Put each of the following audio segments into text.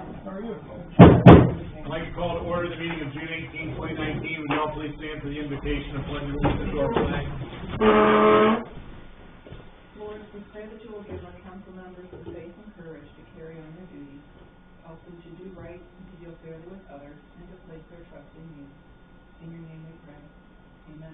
How are you? I'd like to call to order the meeting of June 18, 2019. Would you all please stand for the invocation of pledge of allegiance to our flag? Lord, we pray that you will give our council members the faith and courage to carry on their duties, also to do right and to deal fairly with others, and to place their trust in you. In your name we pray. Amen.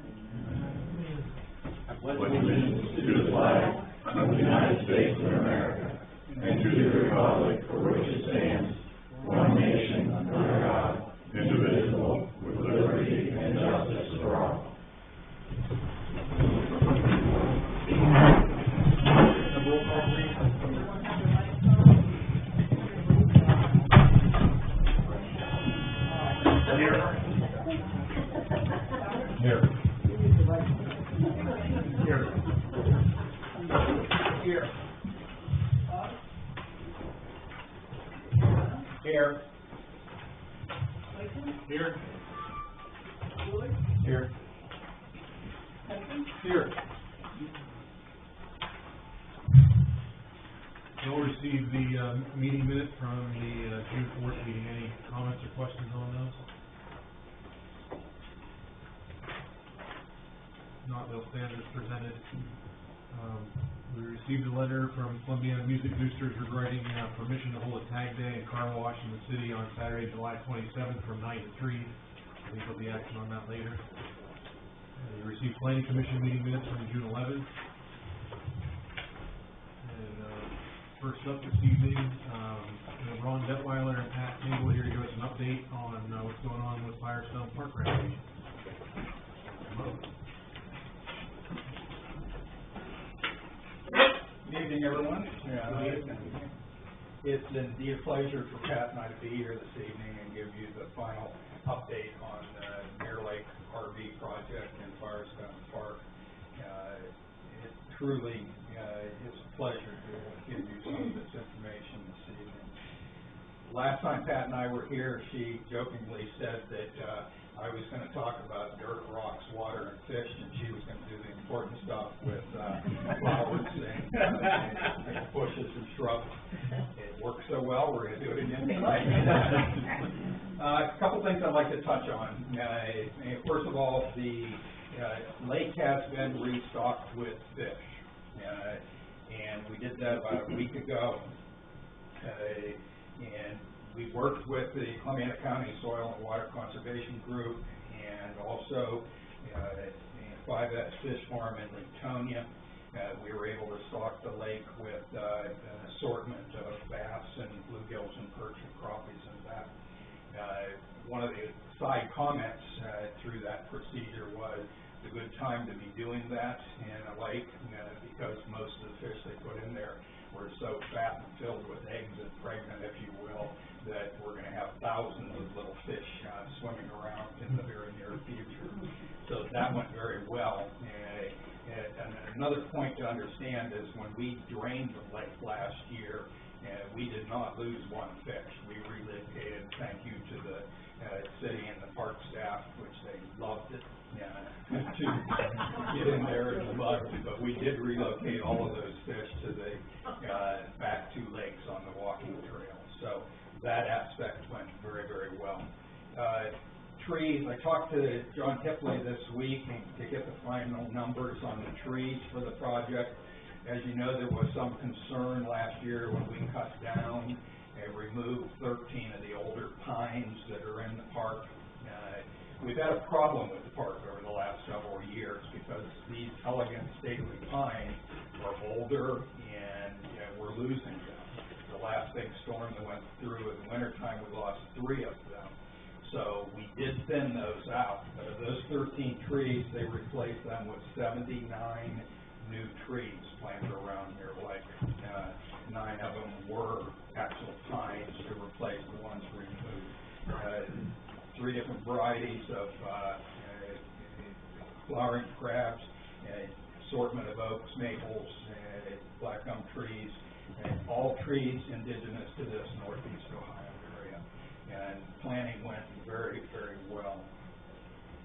I pledge allegiance to the flag of the United States of America and to the republic for which it stands, one nation under God, indivisible, with liberty and justice for all. Roll call, please. Here. Here. Here. Here. Here. Here. We'll receive the meeting minutes from the June 4th meeting. Any comments or questions on those? Not, they'll stand as presented. We received a letter from Columbiana Music Boosters regarding permission to hold a tag day and car wash in the city on Saturday, July 27th from 9 to 3. I think there'll be action on that later. We received Planning Commission meeting minutes from June 11th. And first up this evening, Ron Detweiler and Pat Tingle here to give us an update on what's going on with Firestone Park renovation. Good evening, everyone. It's indeed a pleasure for Pat and I to be here this evening and give you the final update on the Mirror Lake RV project in Firestone Park. It truly is a pleasure to give you some of this information this evening. Last time Pat and I were here, she jokingly said that I was going to talk about dirt, rocks, water, and fish, and she was going to do the important stuff with flowers and bushes and shrubs. It worked so well, we're going to do it again tonight. A couple things I'd like to touch on. First of all, the lake has been restocked with fish, and we did that about a week ago. And we worked with the Columbiana County Soil and Water Conservation Group and also 5S Fish Farm in Lintonia. We were able to stock the lake with an assortment of bass and bluegills and perch and crappies and that. One of the side comments through that procedure was it's a good time to be doing that in a lake because most of the fish they put in there were so fat and filled with eggs and pregnant, if you will, that we're going to have thousands of little fish swimming around in the very near future. So that went very well. And another point to understand is when we drained the lake last year, we did not lose one fish. We relocated, thank you to the city and the park staff, which they loved it, to get in there and loved it. But we did relocate all of those fish to the back two lakes on the walking trail. So that aspect went very, very well. Trees, I talked to John Hipley this week to get the final numbers on the trees for the project. As you know, there was some concern last year when we cut down and removed 13 of the older pines that are in the park. We've had a problem with the park over the last several years because these elegant stately pines are older and we're losing them. The last big storm that went through in the wintertime, we lost 3 of them. So we did thin those out, but of those 13 trees, they replaced them with 79 new trees planted around here. Like 9 of them were actual pines to replace the ones removed. 3 different varieties of flowering crabs, assortment of oaks, maples, black gum trees, and all trees indigenous to this northeast Ohio area. And planting went very, very well.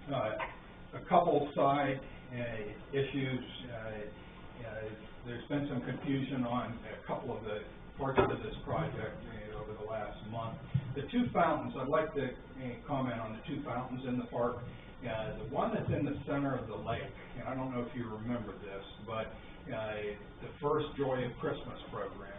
A couple side issues. There's been some confusion on a couple of the parts of this project over the last month. The two fountains, I'd like to comment on the two fountains in the park. The one that's in the center of the lake, and I don't know if you remember this, but the first Joy of Christmas program.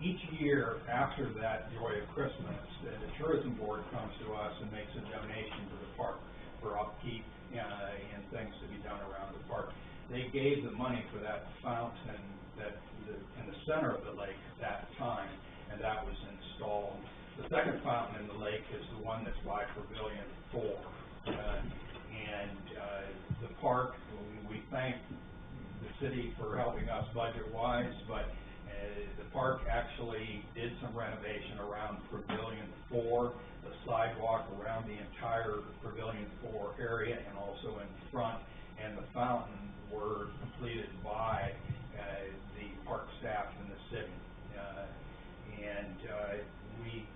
Each year after that Joy of Christmas, the tourism board comes to us and makes a donation to the park for upkeep and things to be done around the park. They gave the money for that fountain in the center of the lake at that time, and that was installed. The second fountain in the lake is the one that's by Pavilion 4. The park, we thank the city for helping us budget-wise, but the park actually did some renovation around Pavilion 4, the sidewalk around the entire Pavilion 4 area, and also in front, and the fountain were completed by the park staff in the city. We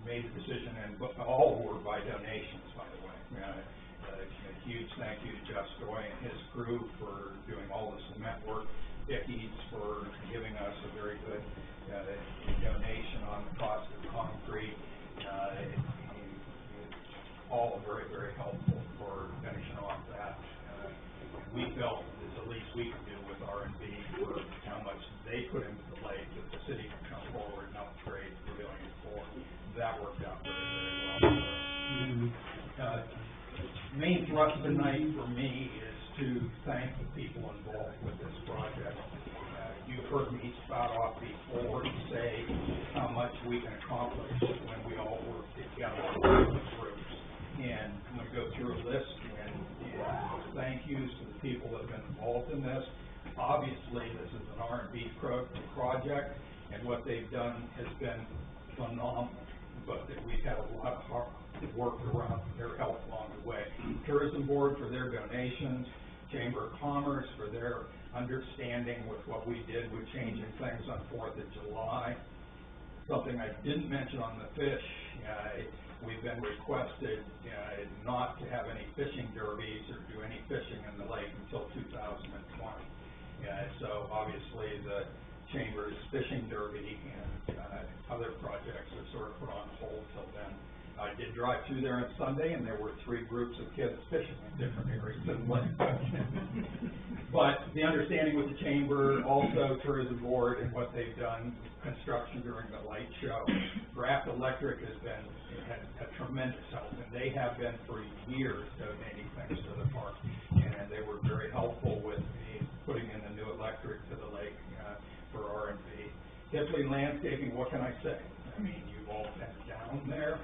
made the decision, and all were by donations, by the way. A huge thank you to Jeff Stoy and his crew for doing all the cement work, Dickies for giving us a very good donation on the cost of concrete. All very, very helpful for finishing off that. We felt it's the least we could do with R&B for how much they put into the lake, that the city could come forward and upgrade Pavilion 4. That worked out very, very well. Main thrust tonight for me is to thank the people involved with this project. You've heard me spout off before and say how much we can accomplish when we all work together with groups. And I'm going to go through a list and thank yous to the people that have been involved in this. Obviously, this is an R&B project, and what they've done has been phenomenal. But we've had a lot of hard work around their help along the way. Tourism Board for their donations, Chamber of Commerce for their understanding with what we did with changing things on 4th of July. Something I didn't mention on the fish, we've been requested not to have any fishing derbies or do any fishing in the lake until 2020. So obviously the Chamber's fishing derby and other projects are sort of put on hold till then. I did drive through there on Sunday, and there were 3 groups of kids fishing in different areas of the lake. But the understanding with the Chamber, also Tourism Board, and what they've done, construction during the light show. Graft Electric has been a tremendous help, and they have been for years donating things to the park, and they were very helpful with putting in the new electric to the lake for R&B. Hipley Landscaping, what can I say? I mean, you've all been down there.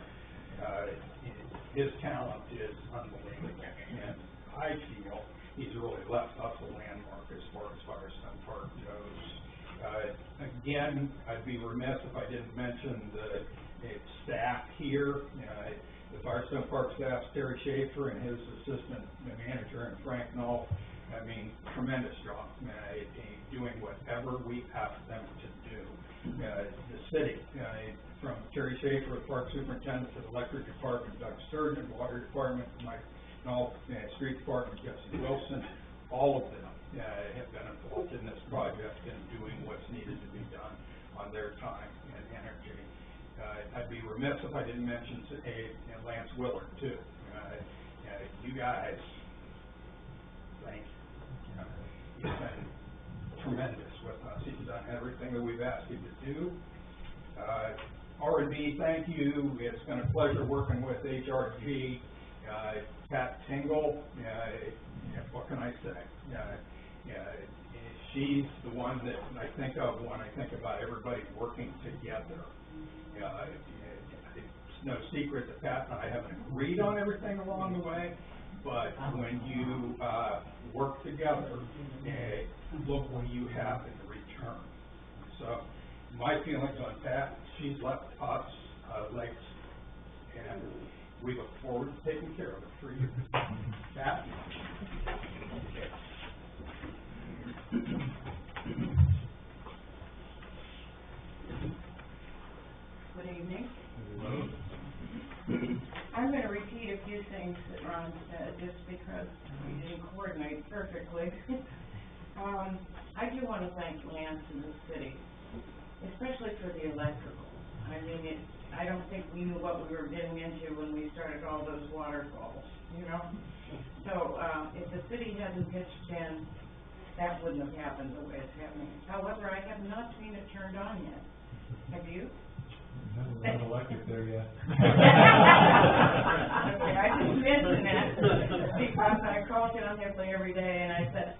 His talent is unbelievable, and I feel he's really left us a landmark as far as Firestone Park goes. Again, I'd be remiss if I didn't mention the staff here. The Firestone Park staff, Terry Schaefer and his assistant manager, and Frank Knoll. I mean, tremendous job, doing whatever we ask them to do. The city, from Terry Schaefer, the park superintendent, to the electric department, Doug Sturgeon, water department, Mike Knoll, street department, Jesse Wilson, all of them have been involved in this project and doing what's needed to be done on their time and energy. I'd be remiss if I didn't mention Lance Willard, too. You guys, thank you. He's been tremendous with us. He's done everything that we've asked him to do. R&B, thank you. It's been a pleasure working with HRG. Pat Tingle, what can I say? She's the one that I think of when I think about everybody working together. It's no secret that Pat and I haven't agreed on everything along the way, but when you work together, look what you have in return. So my feelings on Pat, she's left us legs, and we look forward to taking care of it for you. Pat? Good evening. I'm going to repeat a few things that Ron said, just because we didn't coordinate perfectly. I do want to thank Lance and the city especially for the electrical. I mean, I don't think we knew what we were getting into when we started all those waterfalls, you know? So, if the city hadn't pitched in, that wouldn't have happened the way it's happening. However, I have not seen it turned on yet. Have you? Haven't been elected there yet. Okay, I just mentioned that because I call down there every day and I said,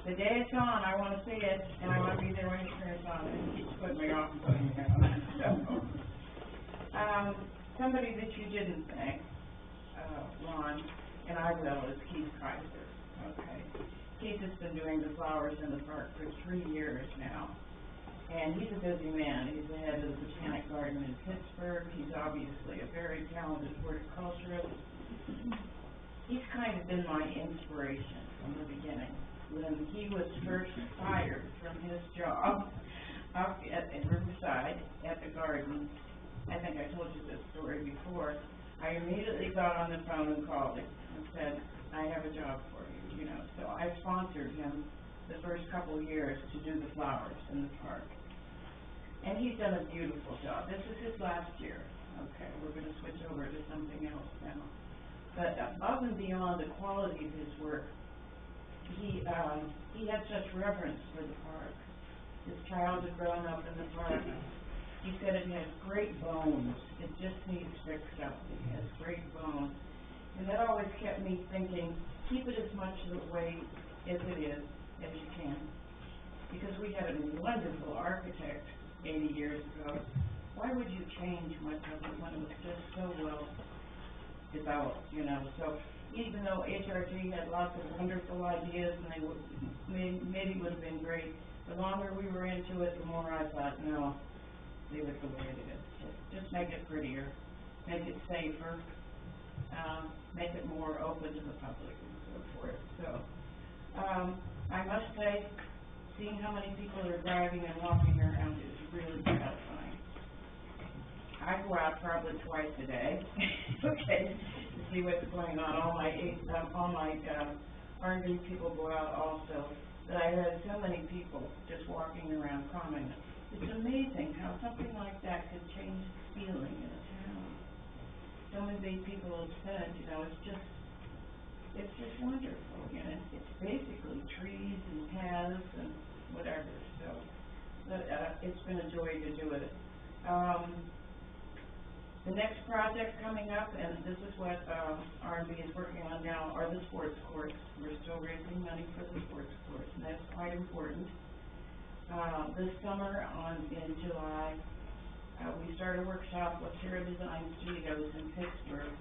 the day it's on, I want to see it, and I want to be there when you turn it on. And it keeps putting me off and putting me on. Somebody that you didn't thank, Ron, and I will, is Keith Kaiser. Okay. Keith has been doing the flowers in the park for 3 years now. And he's a busy man. He's the head of the Botanic Garden in Pittsburgh. He's obviously a very talented horticulturist. He's kind of been my inspiration from the beginning. When he was first fired from his job up in Riverside at the garden, I think I told you this story before, I immediately got on the phone and called him and said, I have a job for you, you know. So I sponsored him the first couple of years to do the flowers in the park. And he's done a beautiful job. This is his last year. Okay, we're going to switch over to something else now. But above and beyond the quality of his work, he had such reverence for the park. His child had grown up in the park. He said it has great bones. It just needs fixed up. It has great bones. And that always kept me thinking, keep it as much the way as it is as you can. Because we had a wonderful architect 80 years ago. Why would you change much of it when it was just so well developed, you know? So even though HRG had lots of wonderful ideas and they would maybe would have been great, the longer we were into it, the more I thought, no, leave it the way it is. Just make it prettier, make it safer, make it more open to the public and so forth. So I must say, seeing how many people are driving and walking around is really gratifying. I go out probably twice a day, okay, to see what's going on. All my R&D people go out also. But I had so many people just walking around commenting. It's amazing how something like that could change the feeling in a town. So many people have said, you know, it's just wonderful. You know, it's basically trees and paths and whatever. So, but it's been a joy to do it. The next project coming up, and this is what R&B is working on now, are the sports courts. We're still raising money for the sports courts, and that's quite important. This summer, in July, we start a workshop with Terra Design Studios in Pittsburgh,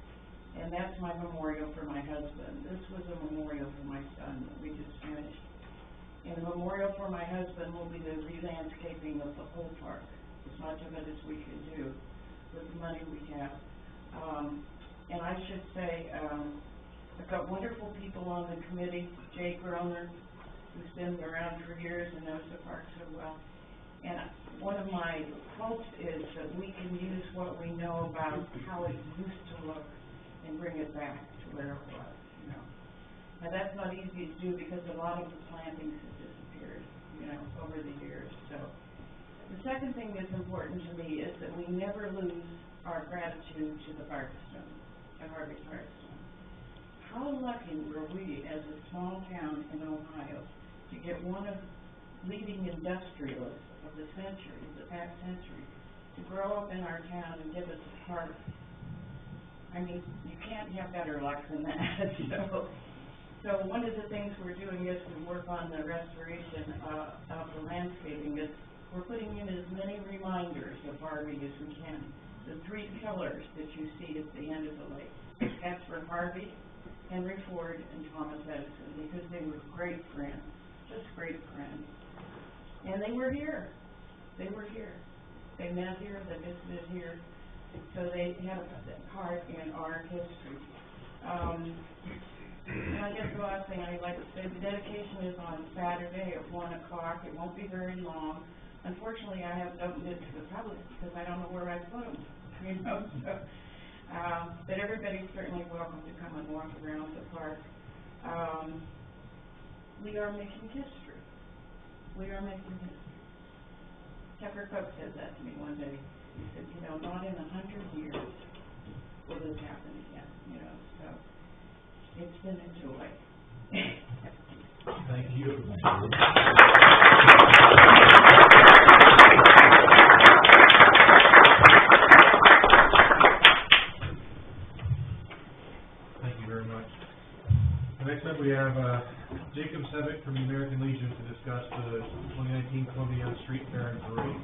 and that's my memorial for my husband. This was a memorial for my son that we just finished. And the memorial for my husband will be the re-landscaping of the whole park, as much of it as we can do with the money we have. And I should say, I've got wonderful people on the committee. Jay Groner, who's been around for years and knows the park so well. And one of my hopes is that we can use what we know about how it used to look and bring it back to where it was, you know. Now that's not easy to do because a lot of the plantings have disappeared, you know, over the years. So the second thing that's important to me is that we never lose our gratitude to the Parkstone, to Harvey Parkstone. How lucky were we as a small town in Ohio to get one of the leading industrialists of the century, the past century, to grow up in our town and give us a park. I mean, you can't have better luck than that. So one of the things we're doing is we work on the restoration of the landscaping. We're putting in as many reminders of Harvey as we can. The 3 pillars that you see at the end of the lake. That's for Harvey, Henry Ford, and Thomas Edison, because they were great friends, just great friends. And they were here. They were here. They met here, they visited here, so they have a part in our history. And I guess the last thing I'd like to say, the dedication is on Saturday at 1 o'clock. It won't be very long. Unfortunately, I haven't opened it to the public because I don't know where I put them, you know. So, but everybody's certainly welcome to come and walk around the park. We are making history. We are making history. Tucker Cook said that to me one day. He said, you know, not in 100 years will this happen again, you know, so it's been a joy. Thank you. Thank you very much. Next up, we have Jacob Sevick from the American Legion to discuss the 2019 Columbiana Street Fair and Parade.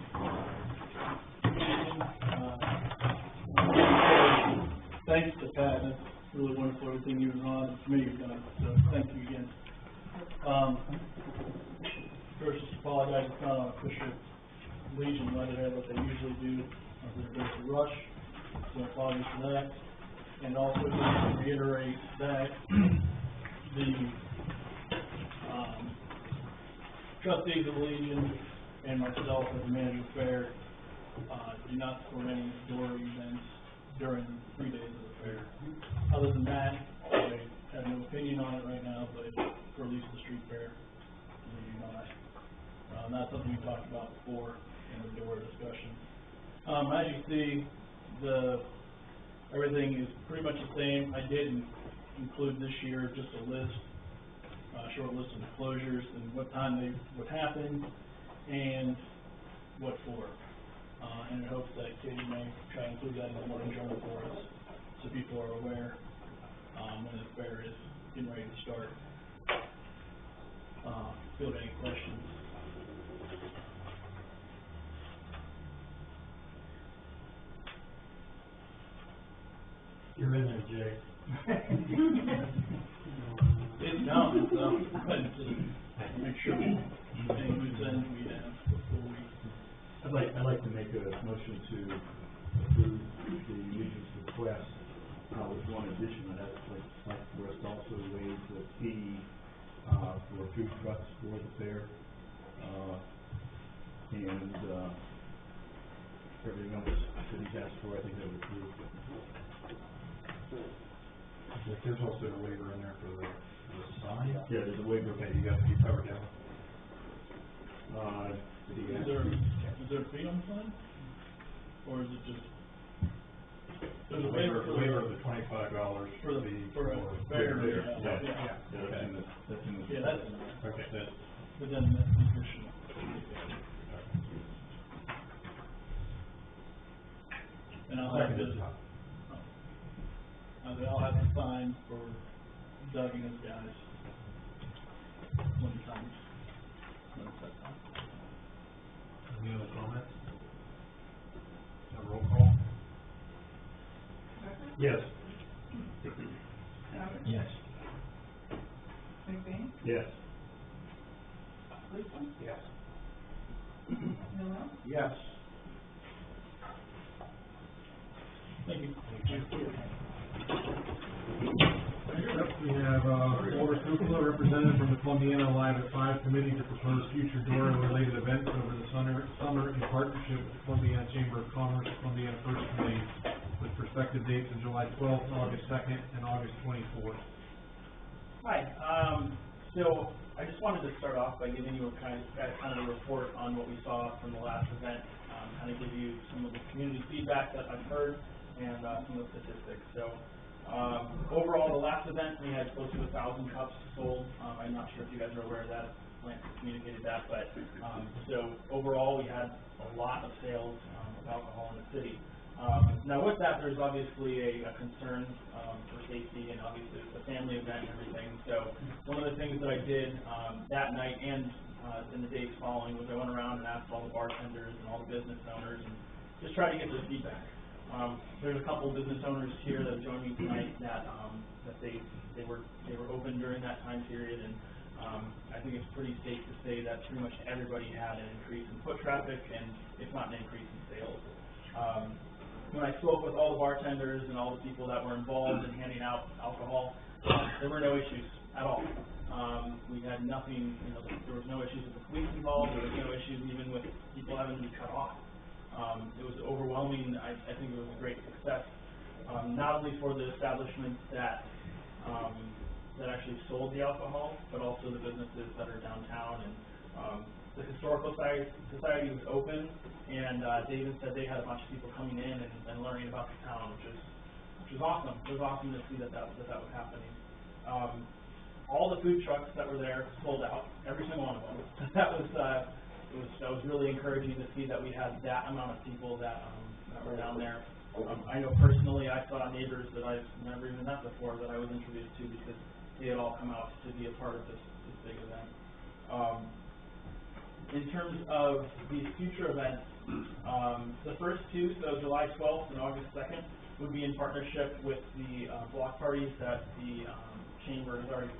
Thanks to Pat, that's really wonderful, everything you and Ron and the committee have done, so thank you again. First, just apologize, it's not on official Legion letterhead, what they usually do, there's a rush, so apologies for that. And also just to reiterate that the trustees of the Legion and myself as the manager of the fair do not support any door events during the 3 days of the fair. Other than that, I have no opinion on it right now, but for at least the street fair, we do not. That's something we talked about before in the door discussion. As you see, everything is pretty much the same. I did include this year just a list, short list of the closures and what time they would happen and what for. And in hopes that Katie may try to include that in the morning journal for us so people are aware when the fair is getting ready to start. If you have any questions. You're in there, Jay. It's done, so just make sure any loose ends we have before we. I'd like to make a motion to approve the Legion's request with one addition, and that's like for us to also waive the fee for food trucks for the fair, and everything else that he's asked for, I think that would approve. There's also a waiver in there for the sign. Yeah, there's a waiver. Okay, you covered that. Is there a fee on the sign? Or is it just? There's a waiver of the $25 for the fair. Yeah, Yeah. that's in the. Yeah, that's in there. Okay, that's. But then that's additional. And I'll have to sign for Doug and his guys when it comes. When it's that time. Any other comments? A roll call? Tucker? Yes. Howard? Yes. McBain? Yes. Gleason? Yes. Noel? Yes. Thank you. We have Walter Sukla, representative from the Columbiana Live at 5 committee to propose future DORA-related events over the summer in partnership with the Columbiana Chamber of Commerce, Columbiana First Committee, with prospective dates of July 12th, August 2nd, and August 24th. Hi. So I just wanted to start off by giving you a kind of a report on what we saw from the last event, kind of give you some of the community feedback that I've heard and some of the statistics. So overall, the last event we had close to 1,000 cups sold. I'm not sure if you guys are aware of that. Lance communicated that, but so overall we had a lot of sales of alcohol in the city. Now with that, there's obviously a concern for safety, and obviously it's a family event and everything. So one of the things that I did that night and in the days following was I went around and asked all the bartenders and all the business owners and just try to get their feedback. There's a couple of business owners here that joined me tonight that they were open during that time period, and I think it's pretty safe to say that pretty much everybody had an increase in foot traffic and if not an increase in sales. When I spoke with all the bartenders and all the people that were involved in handing out alcohol, there were no issues at all. We had nothing, there was no issues with the police involved, there was no issues even with people having to be cut off. It was overwhelming. I think it was a great success, not only for the establishments that actually sold the alcohol, but also the businesses that are downtown and the historical society was open, and David said they had a bunch of people coming in and learning about the town, which was awesome. It was awesome to see that was happening. All the food trucks that were there sold out, every single one of them. That was really encouraging to see that we had that amount of people that were down there. I know personally, I saw neighbors that I've never even met before that I was introduced to because they had all come out to be a part of this big event. In terms of these future events, the first two, so July 12th and August 2nd, would be in partnership with the block parties that the chamber has already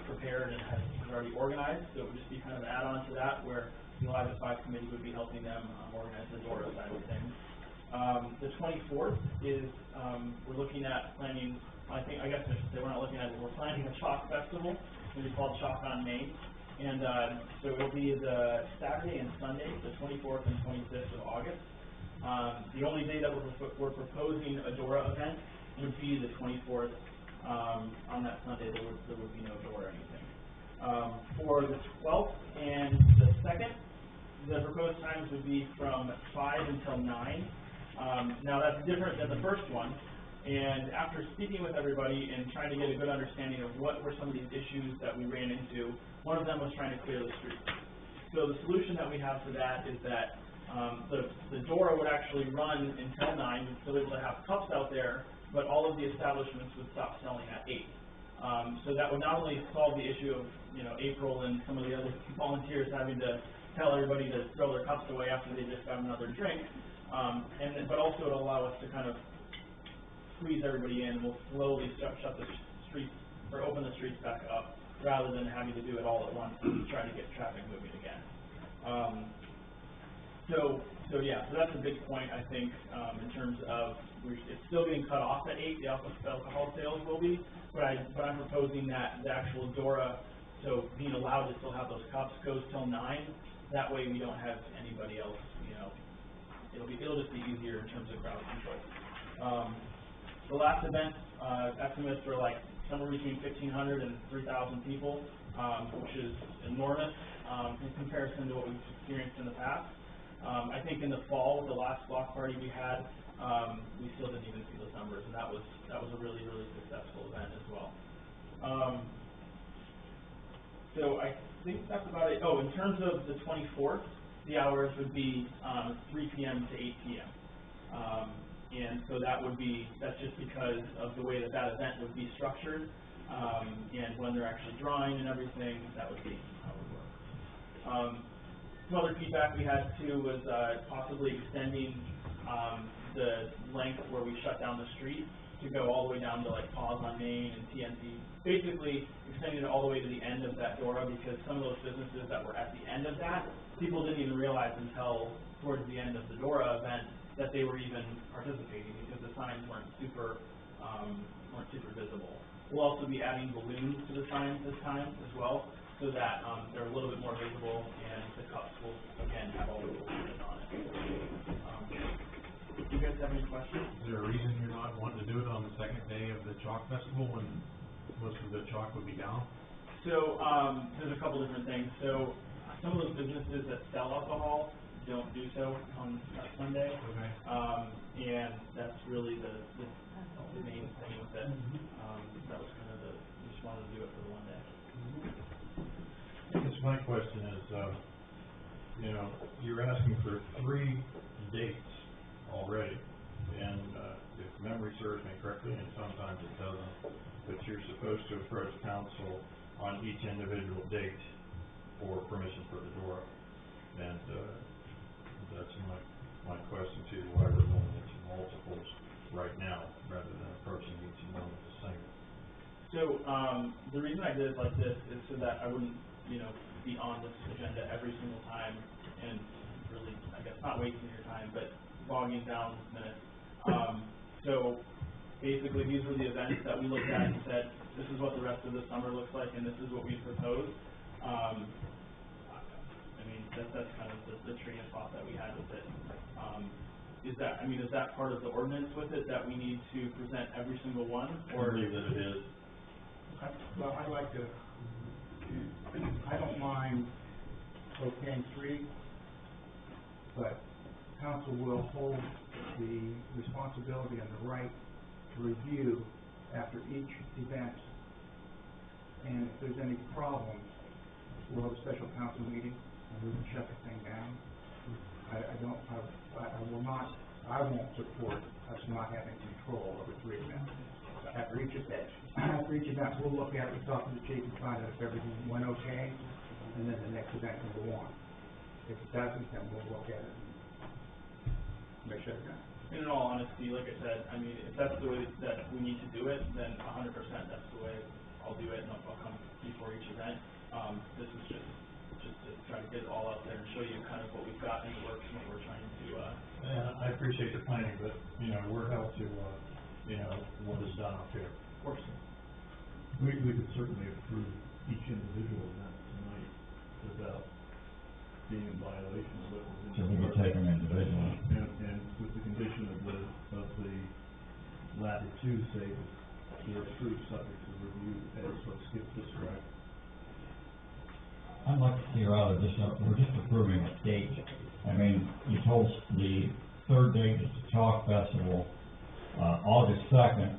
prepared and has already organized. So it would just be kind of an add-on to that, where the Live at 5 committee would be helping them organize the DORA side of things. The 24th is, we're looking at planning, I guess I should say we're not looking at it, we're planning a chalk festival. It's going to be called Chalk on Main. And so it'll be the Saturday and Sunday, the 24th and 25th of August. The only day that we're proposing a DORA event would be the 24th. On that Sunday, there would be no DORA or anything. For the 12th and the 2nd, the proposed times would be from 5 until 9. Now that's different than the first one, and after speaking with everybody and trying to get a good understanding of what were some of these issues that we ran into, one of them was trying to clear the streets. So the solution that we have for that is that the DORA would actually run until 9, and still be able to have cups out there, but all of the establishments would stop selling at 8. So that would not only solve the issue of, April and some of the other volunteers having to tell everybody to throw their cups away after they just got another drink, but also it would allow us to kind of squeeze everybody in, and we'll slowly shut the streets, or open the streets back up, rather than having to do it all at once and try to get traffic moving again. So that's a big point, I think, in terms of, it's still getting cut off at 8, the alcohol sales will be, but I'm proposing that the actual DORA, so being allowed to still have those cups, goes till 9. That way we don't have anybody else, it'll just be easier in terms of crowd control. The last event, estimates were like somewhere between 1,500 and 3,000 people, which is enormous in comparison to what we've experienced in the past. I think in the fall, the last block party we had, we still didn't even see those numbers, and that was a really, really successful event as well. So I think that's about it. Oh, in terms of the 24th, the hours would be 3 p.m. to 8 p.m. And so that's just because of the way that event would be structured, and when they're actually drawing and everything, that would be how it would work. Some other feedback we had too was possibly extending the length where we shut down the street to go all the way down to like Pause on Main and TNT. Basically extending it all the way to the end of that DORA, because some of those businesses that were at the end of that, people didn't even realize until towards the end of the DORA event that they were even participating, because the signs weren't super visible. We'll also be adding balloons to the signs this time as well, so that they're a little bit more visible, and the cups will again have all the balloons on it. Do you guys have any questions? Is there a reason you're not wanting to do it on the second day of the Chalk Festival when most of the chalk would be down? So there's a couple different things. So some of those businesses that sell alcohol don't do so on that Sunday. Okay. And that's really the main thing with it. That was kind of we just wanted to do it for the one day. I guess my question is, you're asking for 3 dates already, and if memory serves me correctly, and sometimes it doesn't, but you're supposed to approach council on each individual date for permission for the DORA, and that's my question to you, why we're going into multiples right now rather than approaching each one with the same. So the reason I did it like this is so that I wouldn't, be on this agenda every single time and really, I guess, not wasting your time, but bogging down minutes. So basically, these were the events that we looked at and said, this is what the rest of the summer looks like, and this is what we propose. That's kind of the train of thought that we had with it. Is that part of the ordinance with it, that we need to present every single one? Or I believe that it is. Well, I don't mind propane free, but council will hold the responsibility and the right to review after each event. And if there's any problems, we'll have a special council meeting and we can shut the thing down. I won't support us not having control over 3 events. After each event, we'll look at it, we'll talk to the chief and find out if everything went okay, and then the next event can go on. If it doesn't, then we'll look at it and make sure it's done. In all honesty, like I said, I mean, if that's the way that we need to do it, then 100% that's the way I'll do it, and I'll come before each event. This is just to try to get it all out there and show you kind of what we've got in the works and what we're trying to And I appreciate your planning, but, you know, we're held to, what is done up here. of course. We could certainly approve each individual event tonight without being in violation of what was in. So we could take them individually. And with the condition of the latter two, say, that they're approved subject to review as what Skip described. I'd like to see rather we're just approving a date. I mean, you told us the third date is the Chalk Festival, August 2nd.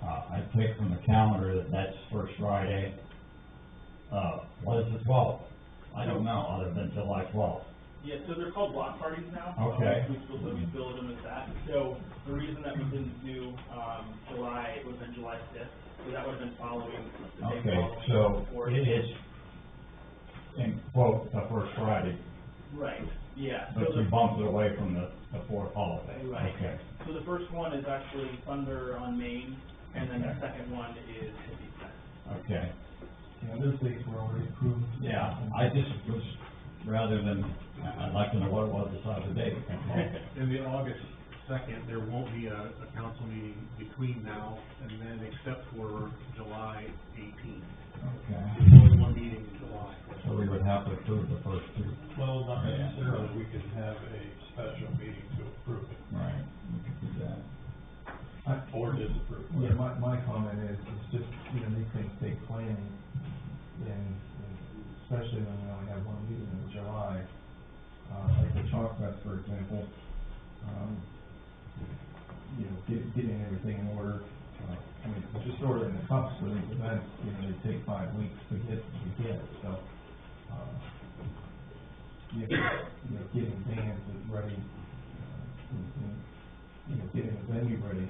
I take from the calendar that that's first Friday. What is the 12th? I don't know, other than July 12th. Yeah, so they're called block parties now. Okay. We build them as that. So the reason that we didn't do, July, it would have been July 5th, so that would have been following. the day Okay, following so before. it is, in quote, the first Friday, Right, yeah. but So you bumped it away from the fourth holiday. Right. Okay. So the first one is actually Thunder on Main, and then the Okay. second one is Hippie Fest. Okay. Yeah, those dates were already approved. Yeah, I just was, rather than, I'd like to know what it was besides the date. In the August 2nd, there won't be a council meeting between now and then, except for July 18th. Okay. There's only one meeting in July. So we would have to approve the first two. Well, not necessarily, we could have a special meeting to approve it, Right, we could do that. or disapprove. Yeah, my comment is, it's just, these things take planning, and especially when we only have one meeting in July, like the Chalk Fest, for example, getting everything in order, just ordering the cups for these events, they take 5 weeks to get, so, getting bands ready, and getting the venue ready,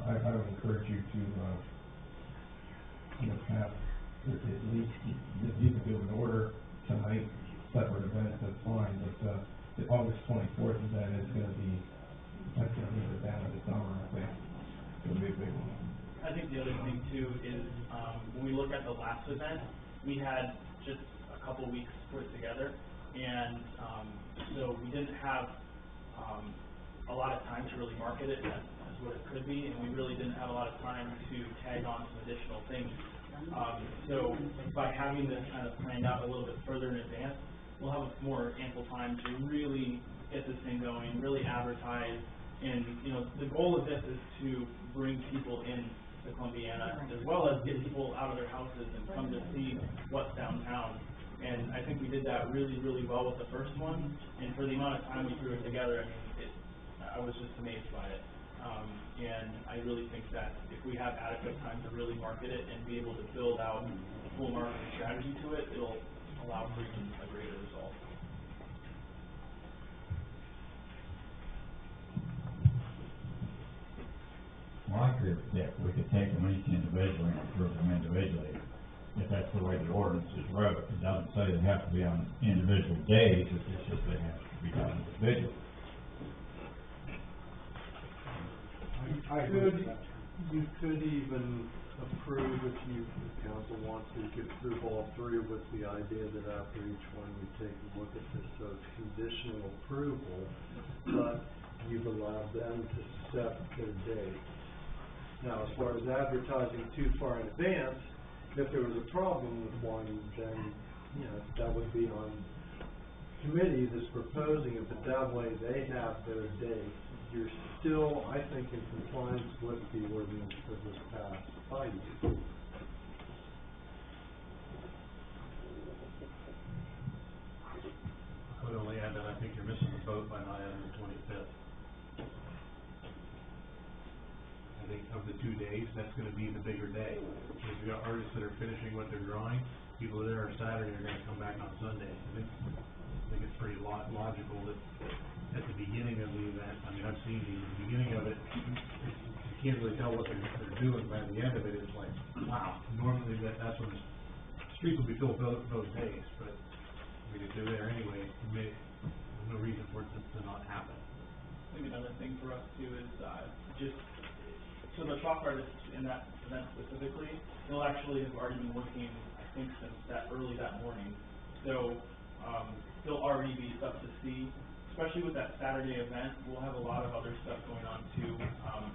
I would encourage you to, have at least, if you can do an order tonight, separate events, that's fine, but, the August 24th event is that's gonna be the down of the summer, I think. It's gonna be a big one. I think the other thing too is, when we look at the last event, we had just a couple weeks to put it together, and, so we didn't have, a lot of time to really market it as what it could be, and we really didn't have a lot of time to tag on some additional things. So by having this kind of planned out a little bit further in advance, we'll have more ample time to really get this thing going, really advertise, and, the goal of this is to bring people in to Columbiana, as well as get people out of their houses and come to see what's downtown. And I think we did that really, really well with the first one, and for the amount of time we threw it together, I was just amazed by it. And I really think that if we have adequate time to really market it and be able to build out a full marketing strategy to it, it'll allow for even a greater result. Well, I agree with Dick, we could take them each individually and approve them individually, if that's the way the ordinance is wrote. It doesn't say they have to be on individual days, it's just they have to be done individually. You could even approve, if council wants to, you could approve all three with the idea that after each one we take a look at this, so it's conditional approval, but you've allowed them to set their date. Now, as far as advertising too far in advance, if there was a problem with one, then, that would be on committee that's proposing it, but that way they have their date. You're still, I think, in compliance with the ordinance that was passed by you. think you're missing the boat by not having the 25th. I think of the 2 days, that's gonna be the bigger day. If you've got artists that are finishing what they're drawing, people there on Saturday are gonna come back on Sunday. I think it's pretty logical that at the beginning of the event, I mean, I've seen the beginning of it, you can't really tell what they're doing. By the end of it, it's like, wow, normally that's when the streets will be filled those days, but I mean, if they're there anyway, there's no reason for it to not happen. I think another thing for us too is, just, so the chalk artists in that event specifically, they'll actually have already been working, I think, since early that morning. So, there'll already be stuff to see, especially with that Saturday event. We'll have a lot of other stuff going on too,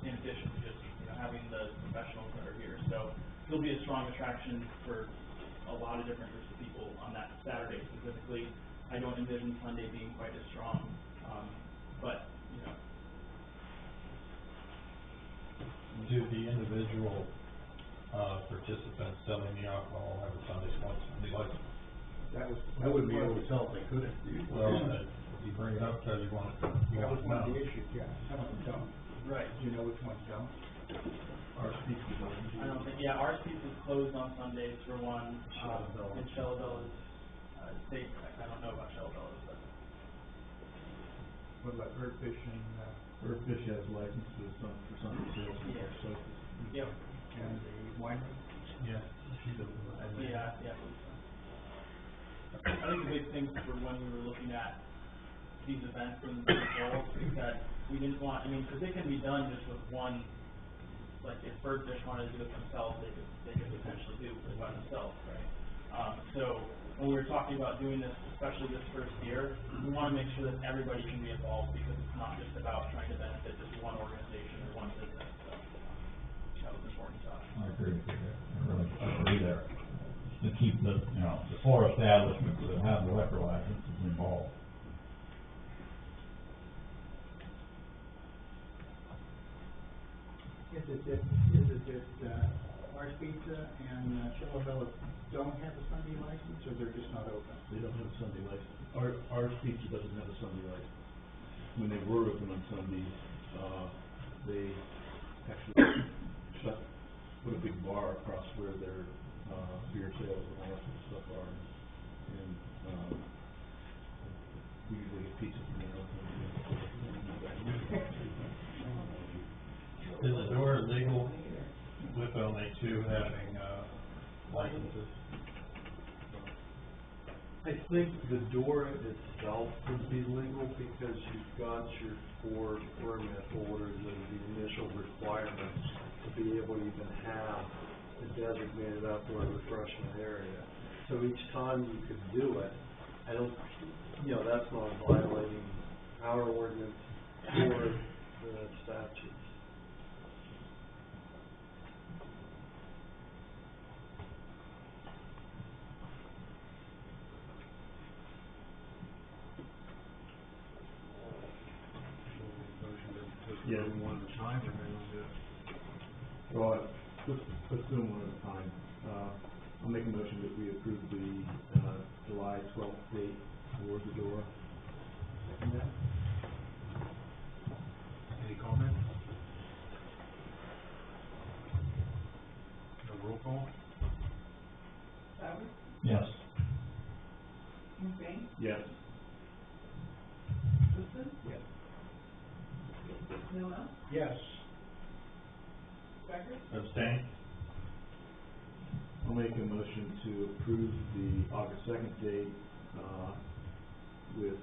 in addition to just, having the professionals that are here. So, it'll be a strong attraction for a lot of different groups of people on that Saturday specifically. I don't envision Sunday being quite as strong, but, Do the individual, participants selling the alcohol have a Sunday license? I wouldn't be able to tell if they couldn't. Well, you bring it up because you want to know. issues, yeah, some of them don't. right. Do you know which ones don't? Our speakers are. I don't think, our Speaks is closed on Sundays for one, and Shellaville is, I don't know about Shellaville, but. What about bird fishing, Birdfish has licenses for some sales and Yeah. so. Yep. and the winery? Yeah, she doesn't. I believe so. I think the big thing for when we were looking at these events and the goals is that we didn't want, because it can be done just with one, like if Birdfish wanted to do it themselves, they could potentially do it by themselves, right? So when we were talking about doing this, especially this first year, we want to make sure that everybody can be involved because it's not just about trying to benefit just one organization or one business. So that was important to us. I agree with you there. I agree there. To keep the four establishments that have the liquor licenses involved. Is it that Mars Pizza and Chillavilla don't have a Sunday license, or they're just not open? They don't have a Sunday license. Our pizza doesn't have a Sunday license. When they were open on Sundays, they actually put a big bar across where their beer sales and all that sort of stuff are. And we usually get pizza from there. Is the door legal with only two having, licenses? I think the door itself would be legal because you've got your 4 permit holders and the initial requirements to be able to even have a designated outdoor refreshment area. So each time you could do it, I don't, that's not violating our ordinance or the statutes. Yeah, we want to time or they don't do it. Well, let's do them one at a time. I'll make a motion that we approve the, July 12th date for the door. Second that. Any comments? No roll call? Sauer, Yes. McBain, Yes. Liston, Yes. Miller, Yes. Becker, Abstain? I'll make a motion to approve the August 2nd date, with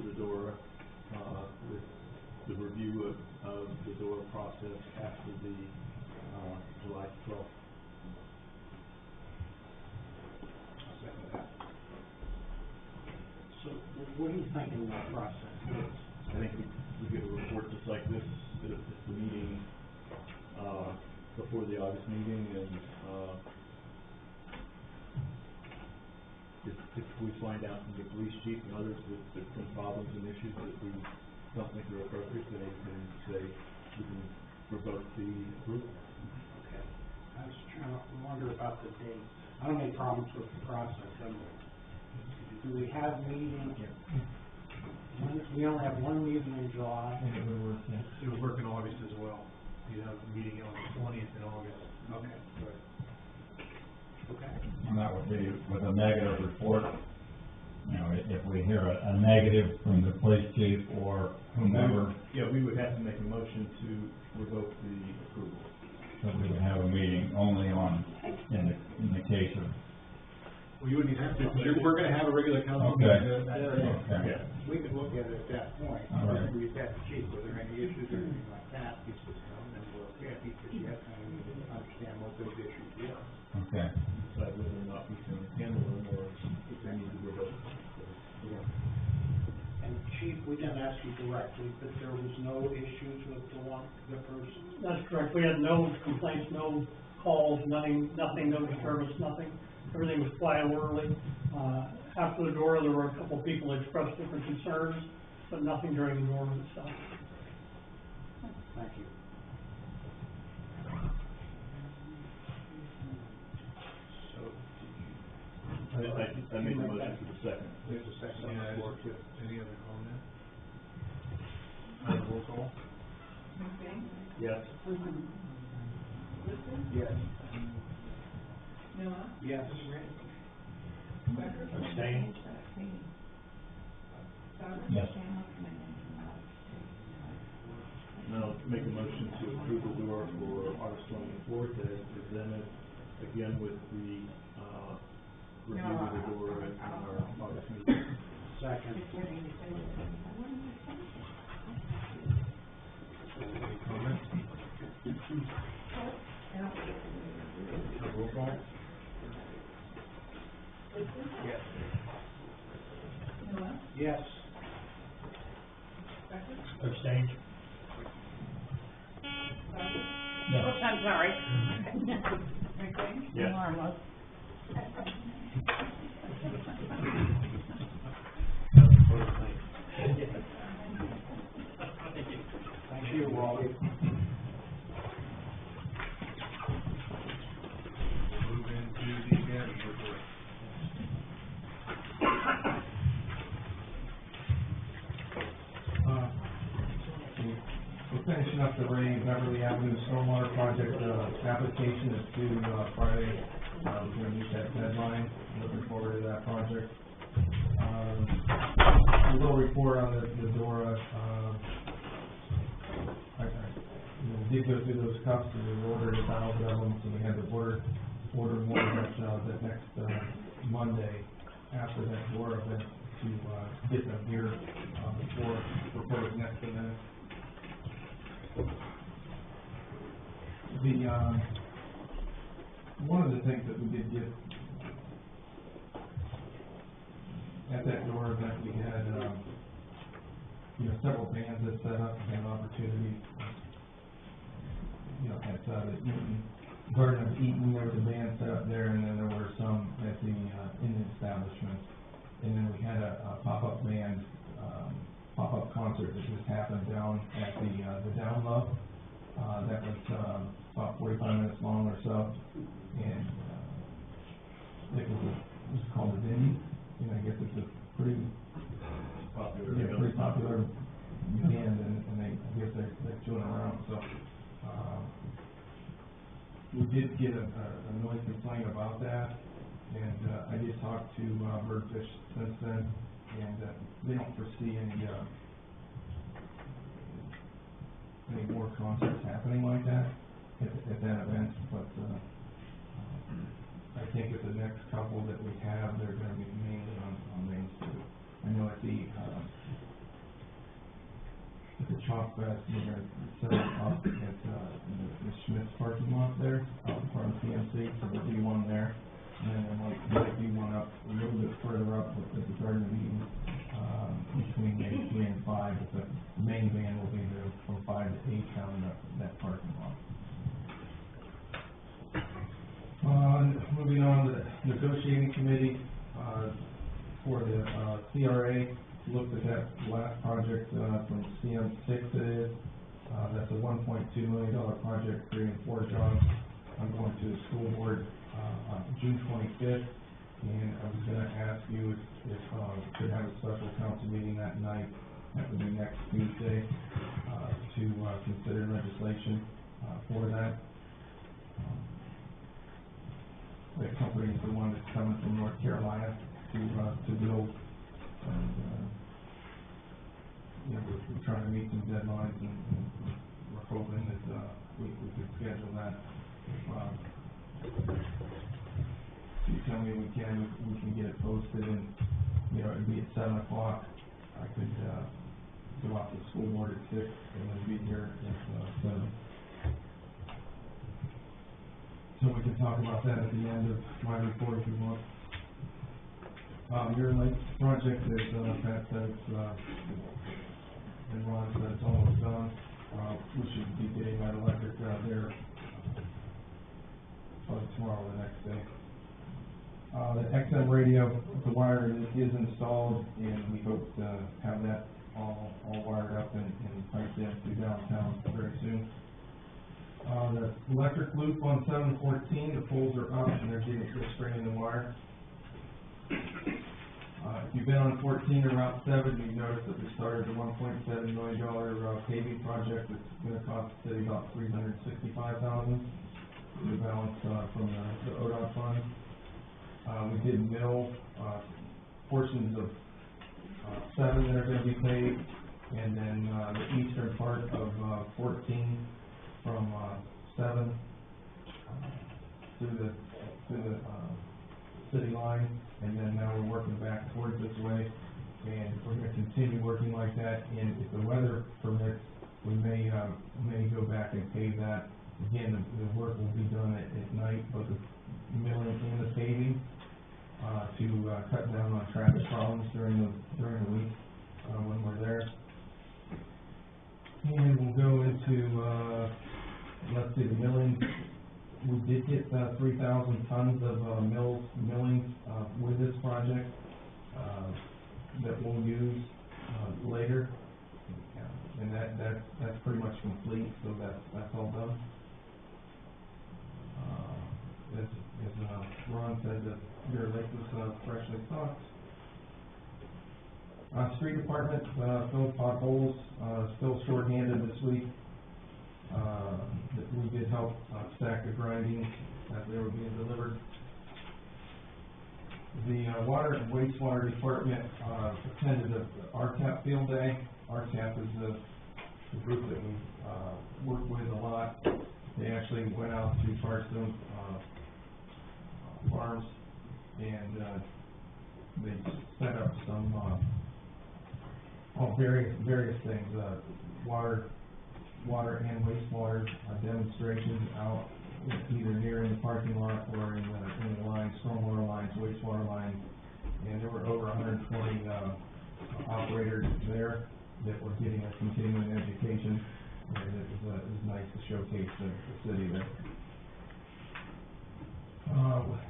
the door, with the review of the door process after the, July 12th. I'll second that. So what do you think of that process is? I think we get a report just like this at the meeting, before the August meeting, and, if we find out from the police chief and others that there's been problems and issues that we don't think are appropriate, then we can say, we can revoke the approval. Okay. I was trying to wonder about the dates. I don't have any problems with the process. do we have meetings? We only have one meeting in July. I think it would work, yeah. It would work in August as well. You have a meeting on the 20th in August. Okay, good. Okay. And that would be with a negative report. You know, if we hear a negative from the police chief or whomever, Yeah, we would have to make a motion to revoke the approval. so we would have a meeting only on, in the case of, Well, you wouldn't even have to, because we're gonna have a regular council Okay. meeting that day. okay, We could look at it at that point. All right. We've got the chief, were there any issues or anything like that, he says no, and then we're okay, if he says yes, and we need to understand what those issues are. okay. Decide whether or not we can handle them or if they need to be revoked. And chief, we didn't ask you directly, but there was no issues with the person? That's correct. We had no complaints, no calls, nothing, no disturbance, nothing. Everything was quiet and orderly. After the door, there were a couple of people that expressed different concerns, but nothing during the door itself. Thank you. So, I made the motion for the second. there's a second on Yeah, the floor too. any other comment? Roll call? McBain? Yes. Liston? Yes. Miller? Yes. Becker? Abstain. Sauer? Yes. Now, make a motion to approve the door for August 24th as presented, again with the, review of the door in our August meeting. Second. Any comments? Roll call? Yes. Miller? Yes. Becker? Abstain. Sauer? Yes. I'm sorry. McBain? Yes. Thank you, Wally. Move into the manager's report. We're finishing up the Ray Beverly Avenue Stormwater Project, application is due, Friday. We're gonna meet that deadline, looking forward to that project. A little report on the Dora, we did go through those cups, and we ordered 1,000 of them, so we had to order more that next, Monday after that Dora event to get them here, before the next event. One of the things that we did get at that door event, we had, several bands that set up and had an opportunity, at the Eaton, Garden of Eaton, there was a band set up there, and then there were some at the, in the establishment. And then we had a pop-up band, pop-up concert that just happened down at the Down Low. That was, about 45 minutes long or so, and, it was called the Vinny, and I guess it's a pretty popular band, and I guess they're touring around, so, we did get a noise complaint about that, and, I did talk to, Birdfish since then, and, they don't foresee any more concerts happening like that at that event, but, I think at the next couple that we have, they're gonna be mainly on Main Street. I know at the Chalk Fest, we're gonna set up at, in the Schmitz parking lot there, out in front of PMC, so there'll be one there. And then there might be one up, a little bit further up at the Garden of Eden, between maybe 3 and 5, but the main band will be there from 5 to 8 down in that parking lot. Moving on to the negotiating committee, for the, CRA, looked at that last project, from CM6 it is. That's a $1.2 million project creating 4 jobs. I'm going to the school board, on June 25th, and I was gonna ask you if that night. That would be next Tuesday, to consider legislation, for that. The company is the one that's coming from North Carolina to build, and, you know, we're trying to meet some deadlines, and we're hoping that, we could schedule that. If you tell me we can get it posted, and, you know, it'd be at 7 o'clock. I could, go out to the school board at 6, and then be here at, 7. So we can talk about that at the end of my report if you want. Your lake project is, Pat said it's, and Ron said it's almost done. We should be getting that electric out there, probably tomorrow or the next day. The XM radio, the wire is installed, and we hope to have that all wired up and piped in to downtown very soon. The electric loop on 714, the poles are up and they're stringing the wire. If you've been on 14 or Route 7, you noticed that we started the $1.7 million paving project. It's going to cost the city about $365,000. The balance from the ODOT fund. We did mill portions of 7 that are going to be paved, and then the eastern part of 14 from 7 through the city line, and then now we're working back towards this way, and we're going to continue working like that. And if the weather permits, we may go back and pave that again. The work will be done at night, but the milling and the paving to cut down on traffic problems during the week when we're there. And we'll go into let's see, the milling. We did get 3,000 tons of milling with this project that we'll use later, and that's pretty much complete. So that's all done. As Ron said, that your lake was freshly stocked. Street department filled potholes, still short-handed this week. We did help stack the grinding as they were being delivered. The water and wastewater department attended the RTAP field day. RTAP is the group that we work with a lot. They actually went out to Charleston farms, and they set up some various things, water and wastewater demonstrations out either near in the parking lot or in the lines, stormwater lines, wastewater lines, and there were over 120 operators there that were getting a continuing education, and it was nice to showcase the city there.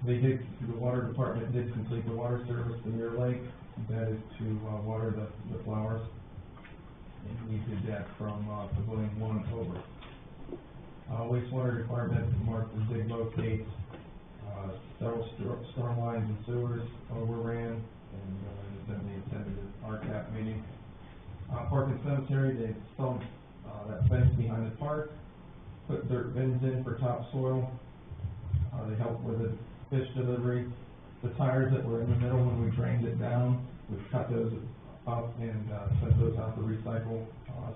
The water department did complete the water service to Mirror Lake. That is to water the flowers. And we did that from Pavilion 1 over. Wastewater department marked the big locates. Several storm lines and sewers overran, and then they attended the RCAP meeting. Park and cemetery, they installed that fence behind the park, put dirt bins in for topsoil. They helped with the fish delivery. The tires that were in the middle when we drained it down, we've cut those up and sent those out to recycle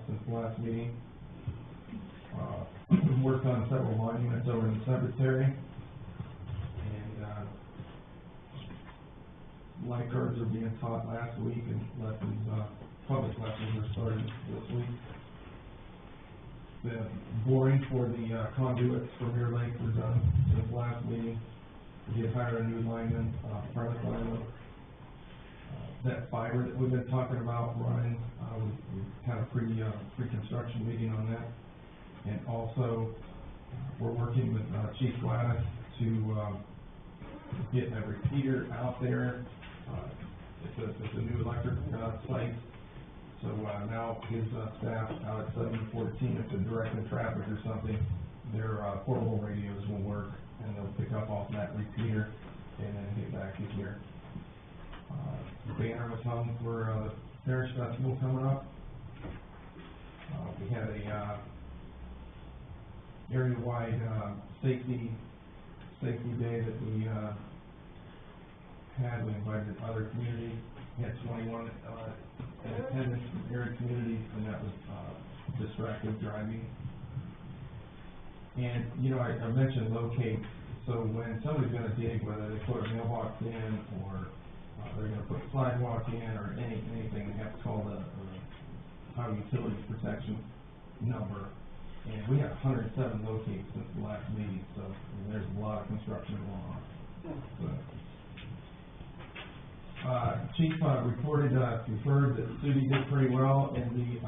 since the last meeting. Worked on several monuments over in the cemetery, and lifeguards are being taught last week, and public lessons are starting this week. The boring for the conduits for Mirror Lake were done since last meeting. We did hire a new lineman, private lineman. That fiber that we've been talking about running, we had a pre-construction meeting on that. And also, we're working with Chief Gladys to get a repeater out there. It's a new electric site. So now his staff out at 714, if they're directing traffic or something, their portable radios will work, and they'll pick up off that repeater and then get back to here. banner was hung for, the Parish Festival coming up. We had a, area-wide, safety day that we, had. We invited other communities. We had 21, in attendance from area communities, and that was, distracted driving. And, you know, I mentioned locate, so when somebody's gonna dig, whether they put a mailbox in, or, they're gonna put a sidewalk in, or anything, they have to call the Highway Utilities Protection number. And we have 107 locates since the last meeting, so, I mean, there's a lot of construction going on. So, Chief, reported, you've heard that Sudi did pretty well in the,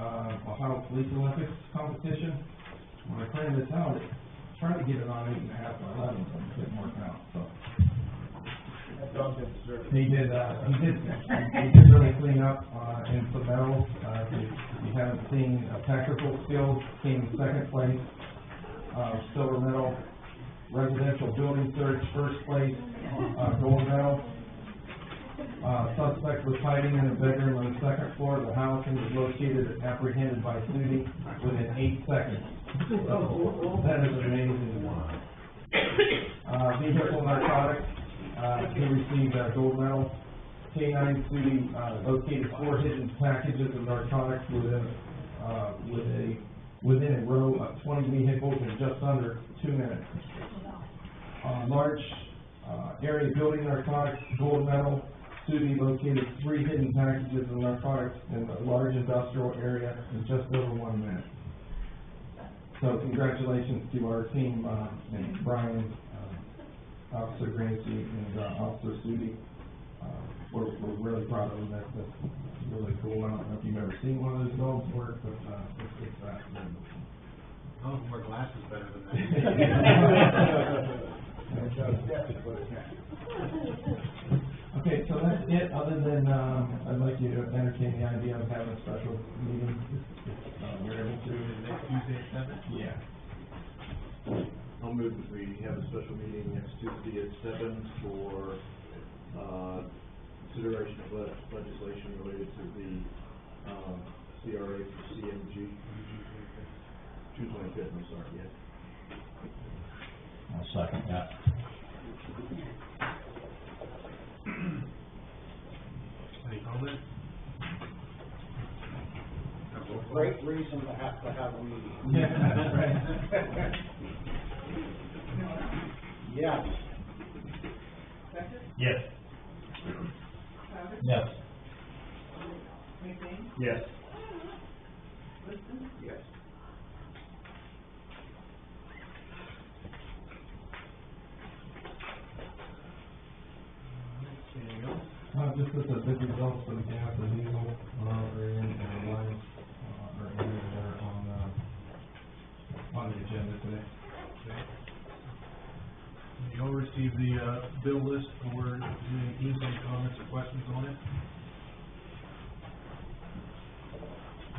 Ohio Police Olympics competition. When I planned this out, tried to get it on 8.5 or 11, but it didn't work out, so. That dog didn't deserve it. He did really clean up, in some medals. If you haven't seen, tactical skills, came in second place, silver medal, residential building search, first place, gold medal. Suspect was hiding in a bedroom on the second floor of the house and was located and apprehended by Sudi within 8 seconds. That is amazing. Vehicle narcotics, he received a gold medal. K9 Sudi, located 4 hidden packages of narcotics within a row of 20 vehicles in just under 2 minutes. Large, area building narcotics, gold medal. Sudi located 3 hidden packages of narcotics in a large industrial area in just over 1 minute. So congratulations to our team, and Brian, Officer Grancy, and Officer Sudi. We're really proud of them. That's really cool. I don't know if you've ever seen one of those dogs work, but it's fascinating. None of them wear glasses better than that. Okay, so that's it, other than, I'd like you to entertain the idea of having a special meeting, if you're able to. Next Tuesday at 7? Yeah. I'll move that we have a special meeting next Tuesday at 7 for, consideration of legislation related to the, CRA for CMG. June 25th, I'm sorry, yes. I'll second that. Any comments? Great reason to have a meeting. Yeah, that's right. Yes. Becker? Yes. Souter? Yes. McBain? Yes. Liston? Yes. Anything else? Just that the big results for the gas and diesel, are in, and the lines, are in there on the agenda today. Okay. You all received the, bill list for any comments or questions on it?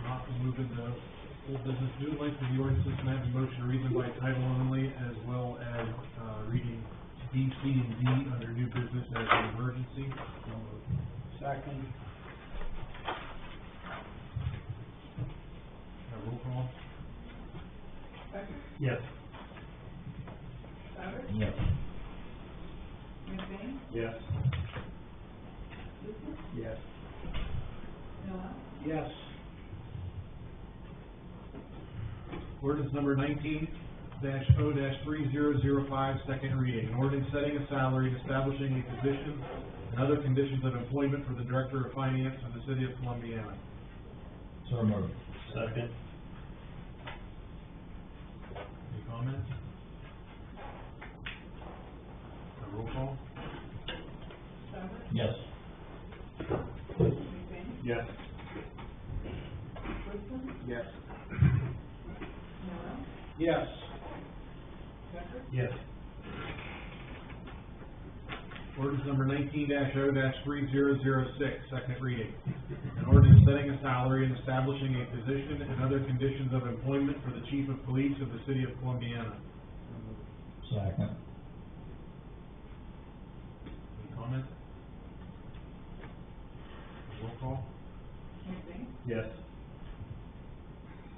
Not to move into full business, new length of the ordinances, and I have a motion to read them by title only, as well as, reading B, C, and D under new business as an emergency. Second. Roll call? Becker? Yes. Souter? Yes. McBain? Yes. Liston? Yes. Miller? Yes. Ordinance number 19-0-3005, second reading. An ordinance setting a salary and establishing a position and other conditions of employment for the Director of Finance of the City of Columbiana. So moved. Second. Any comments? A roll call? Souter? Yes. McBain? Yes. Liston? Yes. Miller? Yes. Becker? Yes. Ordinance number 19-0-3006, second reading. An ordinance setting a salary and establishing a position and other conditions of employment for the Chief of Police of the City of Columbiana. Second. Any comments? call. McBain? Yes.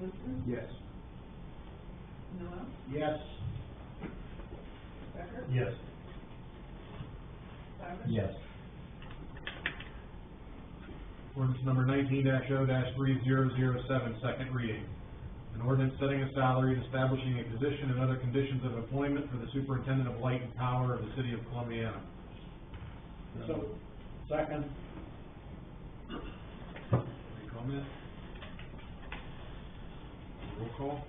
Liston? Yes. Noel? Yes. Becker? Yes. Souter? Yes. Ordinance number 19-0-3007, second reading. An ordinance setting a salary and establishing a position and other conditions of employment for the superintendent of light and power of the city of Columbiana. So, second. Any comment? Roll call.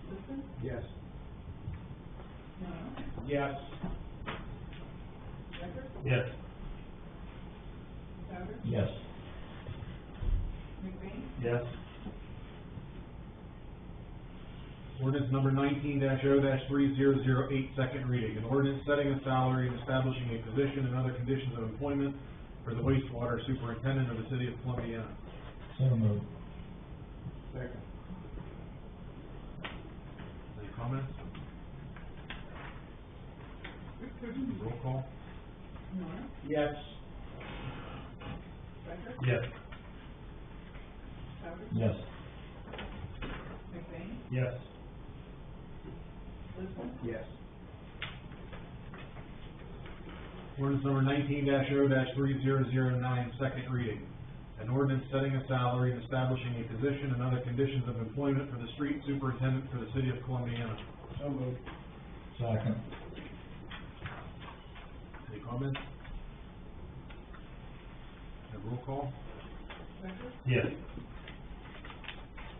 Liston? Yes. Noel? Yes. Becker? Yes. Souter? Yes. McBain? Yes. Ordinance number 19-0-3008, second reading. An ordinance setting a salary and establishing a position and other conditions of employment for the wastewater superintendent of the city of Columbiana. So moved. Second. Any comments? Roll call. Noel? Yes. Becker? Yes. Souter? Yes. McBain? Yes. Liston? Yes. Ordinance number 19-0-3009, second reading. An ordinance setting a salary and establishing a position and other conditions of employment for the street superintendent for the city of Columbiana. So moved. Second. Any comments? Have roll call? Becker? Yes.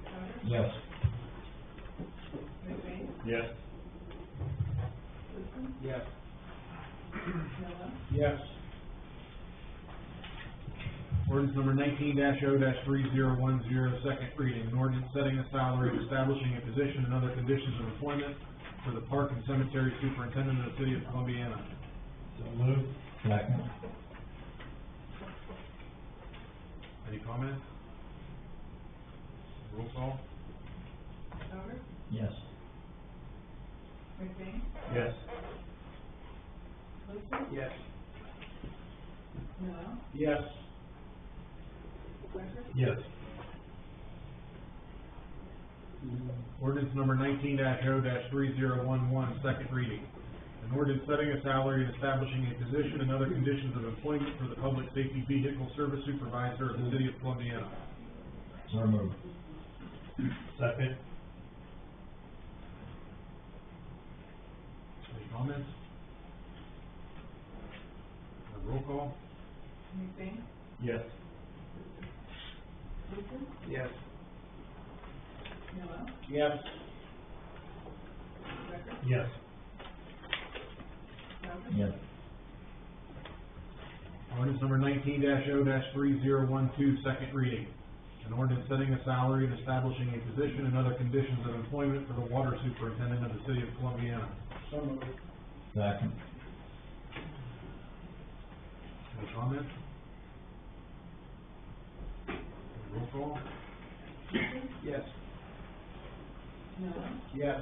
Souter? Yes. McBain? Yes. Liston? Yes. Noel? Yes. Ordinance number 19-0-3010, second reading. An ordinance setting a salary and establishing a position and other conditions of employment for the park and cemetery superintendent of the city of Columbiana. So moved. Second. Any comments? Roll call? Souter? Yes. McBain? Yes. Liston? Yes. Noel? Yes. Becker? Yes. Ordinance number 19-0-3011, second reading. An ordinance setting a salary and establishing a position and other conditions of employment for the public safety vehicle service supervisor of the city of Columbiana. So moved. Second. Any comments? Roll call? McBain? Yes. Liston? Yes. Noel? Yes. Becker? Yes. Souter? Yes. Ordinance number 19-0-3012, second reading. An ordinance setting a salary and establishing a position and other conditions of employment for the water superintendent of the city of Columbiana. So moved. Second. Any comments? Roll call? Liston? Yes. Noel? Yes.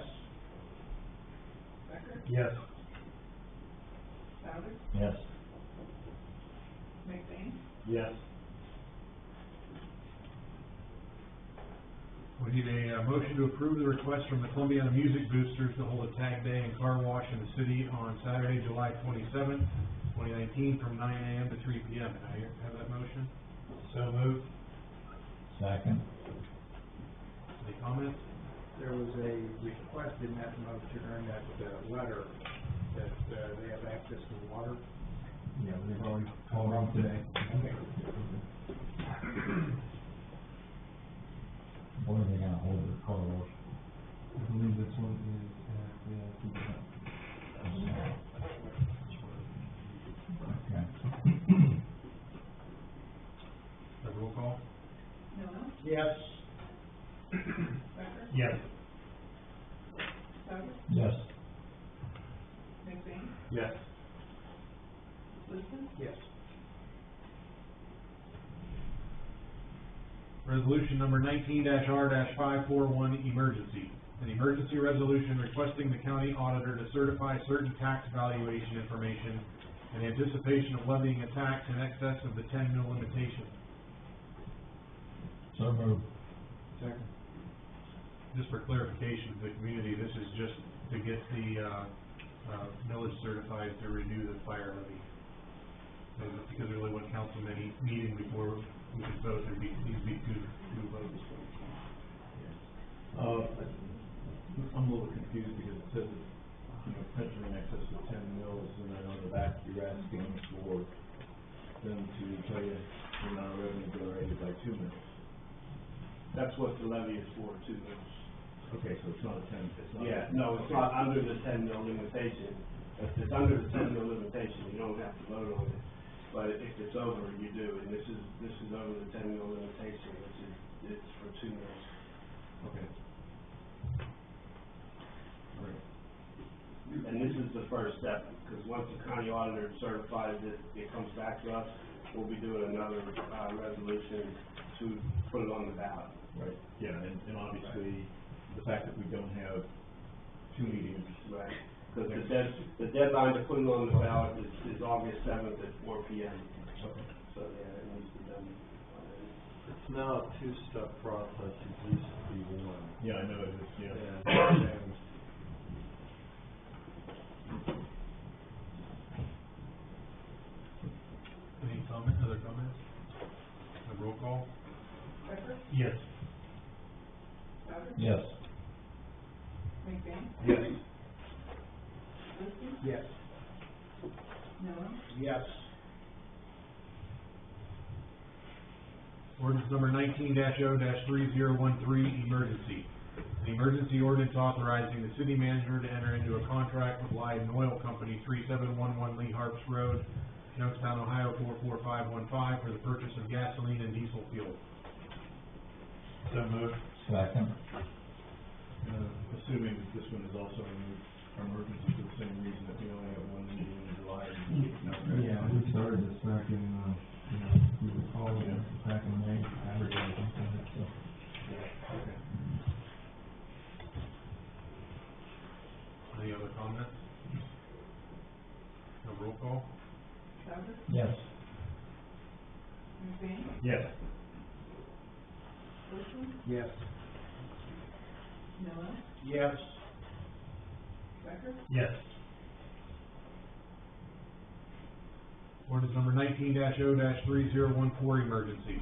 Becker? Yes. Souter? Yes. McBain? Yes. We need a motion to approve the request from the Columbiana Music Boosters to hold a tag day and car wash in the city on Saturday, July 27th, 2019, from 9 a.m. to 3 p.m. Can I have that motion? So moved. Second. Any comments? There was a request in that motion, or in that letter, that they have access to water. Yeah, we've already called on today. What are they gonna hold their car wash? I believe this one is at, Okay. The roll call? Noel? Yes. Becker? Yes. Souter? Yes. McBain? Yes. Liston? Yes. Resolution number 19-R-541, emergency. An emergency resolution requesting the county auditor to certify certain tax valuation information in anticipation of levying a tax in excess of the 10 mil limitation. So moved. Second. Just for clarification for the community, this is just to get the, millage certified to renew the fire levy. Because there's only one council meeting before we can vote, needs to be two votes. I'm a little confused because it says, potentially in excess of 10 mils, and then on the back you're asking for them to tell you the amount of revenue generated by 2 mils. That's what the levy is for, 2 mils. Okay, so it's not a 10, it's not. Yeah, no, it's not under the 10 mil limitation. If it's under the 10 mil limitation, you don't have to vote on it. But if it's over, you do, and this is over the 10 mil limitation, which is, it's for 2 mils. Okay. All right. And this is the first step, because once the county auditor certifies it, it comes back to us, we'll be doing another, resolution to put it on the ballot. Right, yeah, and obviously, the fact that we don't have 2 meetings. Right. Because the deadline to put it on the ballot is August 7th at 4 p.m. Okay. So, yeah, it needs to be done. It's now a two-step process, it used to be one. Yeah, I know it is, yeah. And Any other comments? A roll call? Becker? Yes. Souter? Yes. McBain? Yes. Liston? Yes. Miller? Yes. Ordinance number 19-0-3013, emergency. The emergency ordinance authorizing the city manager to enter into a contract with Lion Oil Company, 3711 Lee Harps Road, Youngstown, Ohio, 44515, for the purchase of gasoline and diesel fuel. So moved. Second. Assuming that this one is also an emergency for the same reason that we only have one meeting in July. Yeah, we started this back in, we recall, back in May, advertising, so. Okay. Any other comments? No roll call? Souter? Yes. McBain? Yes. Liston? Yes. Miller? Yes. Becker? Yes. Ordinance number 19-0-3014, emergency.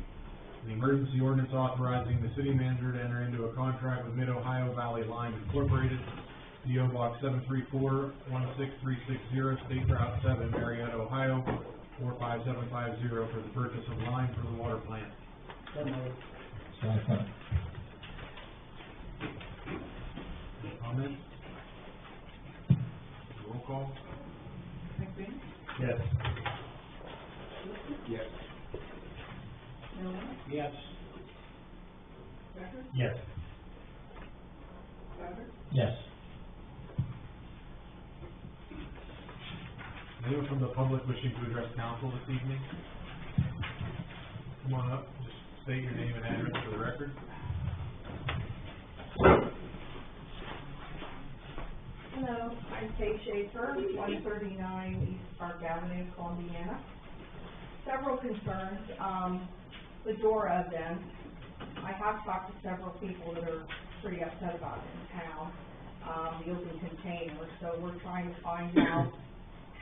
The emergency ordinance authorizing the city manager to enter into a contract with Mid-Ohio Valley Lime Incorporated, P.O. Box 734-16360, State Route 7, Marietta, Ohio, 45750, for the purchase of lime for the water plant. So moved. Second. Any comments? Roll call? McBain? Yes. Liston? Yes. Miller? Yes. Becker? Yes. Souter? Yes. Anyone from the public wishing to address council this evening? Come on up, just state your name and address for the record. Hello, I'm Kay Schaefer, 139 East Park Avenue, Columbiana. Several concerns. The DORA event, I have talked to several people that are pretty upset about it in town, the open container. So we're trying to find out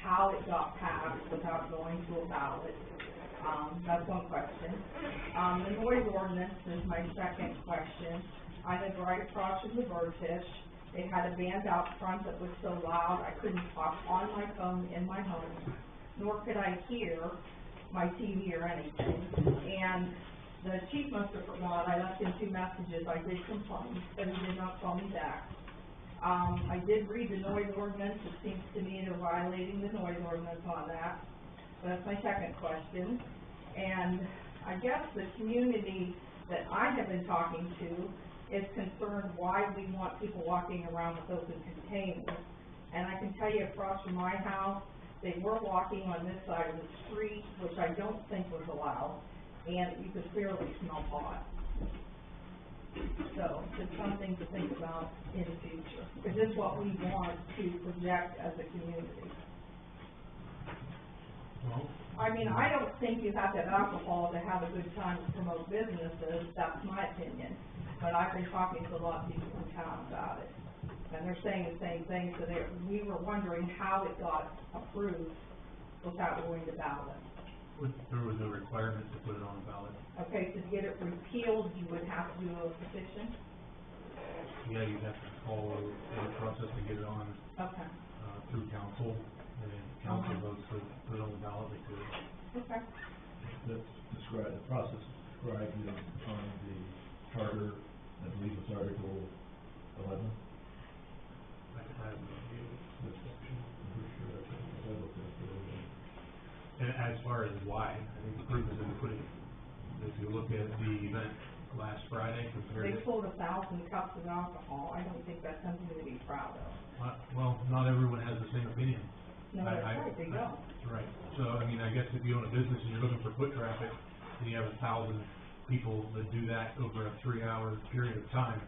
how it got passed without going to a ballot. That's one question. The noise ordinance is my second question. I live right across from the Birdfish. They had a band out front that was so loud I couldn't talk on my phone in my home, nor could I hear my TV or anything. And the chief must have forgot. I left him 2 messages. I did complain, but he did not call me back. I did read the noise ordinance. It seems to me they're violating the noise ordinance on that. That's my second question. And I guess the community that I have been talking to is concerned why we want people walking around with open containers. And I can tell you across from my house, they were walking on this side of the street, which I don't think was allowed, and you could clearly smell pot. So it's something to think about in the future. Is this what we want to project as a community? Well, I mean, I don't think you have to have alcohol to have a good time to promote businesses, that's my opinion. But I've been talking to a lot of people in town about it, and they're saying the same thing, so we were wondering how it got approved without going to ballot. There was no requirement to put it on the ballot. Okay, so to get it repealed, you would have to do a petition? Yeah, you'd have to follow a process to get it on, Okay, through council, and then council votes to put it on the ballot, they could. okay. That's described, the process is described on the charter, I believe it's Article 11. I have no idea. I'm pretty sure that's it. I looked at it the other day. And as far as why, I think the proof is in the pudding. If you look at the event last Friday compared They to, sold 1,000 cups of alcohol, I don't think that's something to be proud of. well, not everyone has the same opinion. No, that's right, they don't. Right, so, I mean, I guess if you own a business and you're looking for foot traffic, and you have 1,000 people that do that over a 3-hour period of time,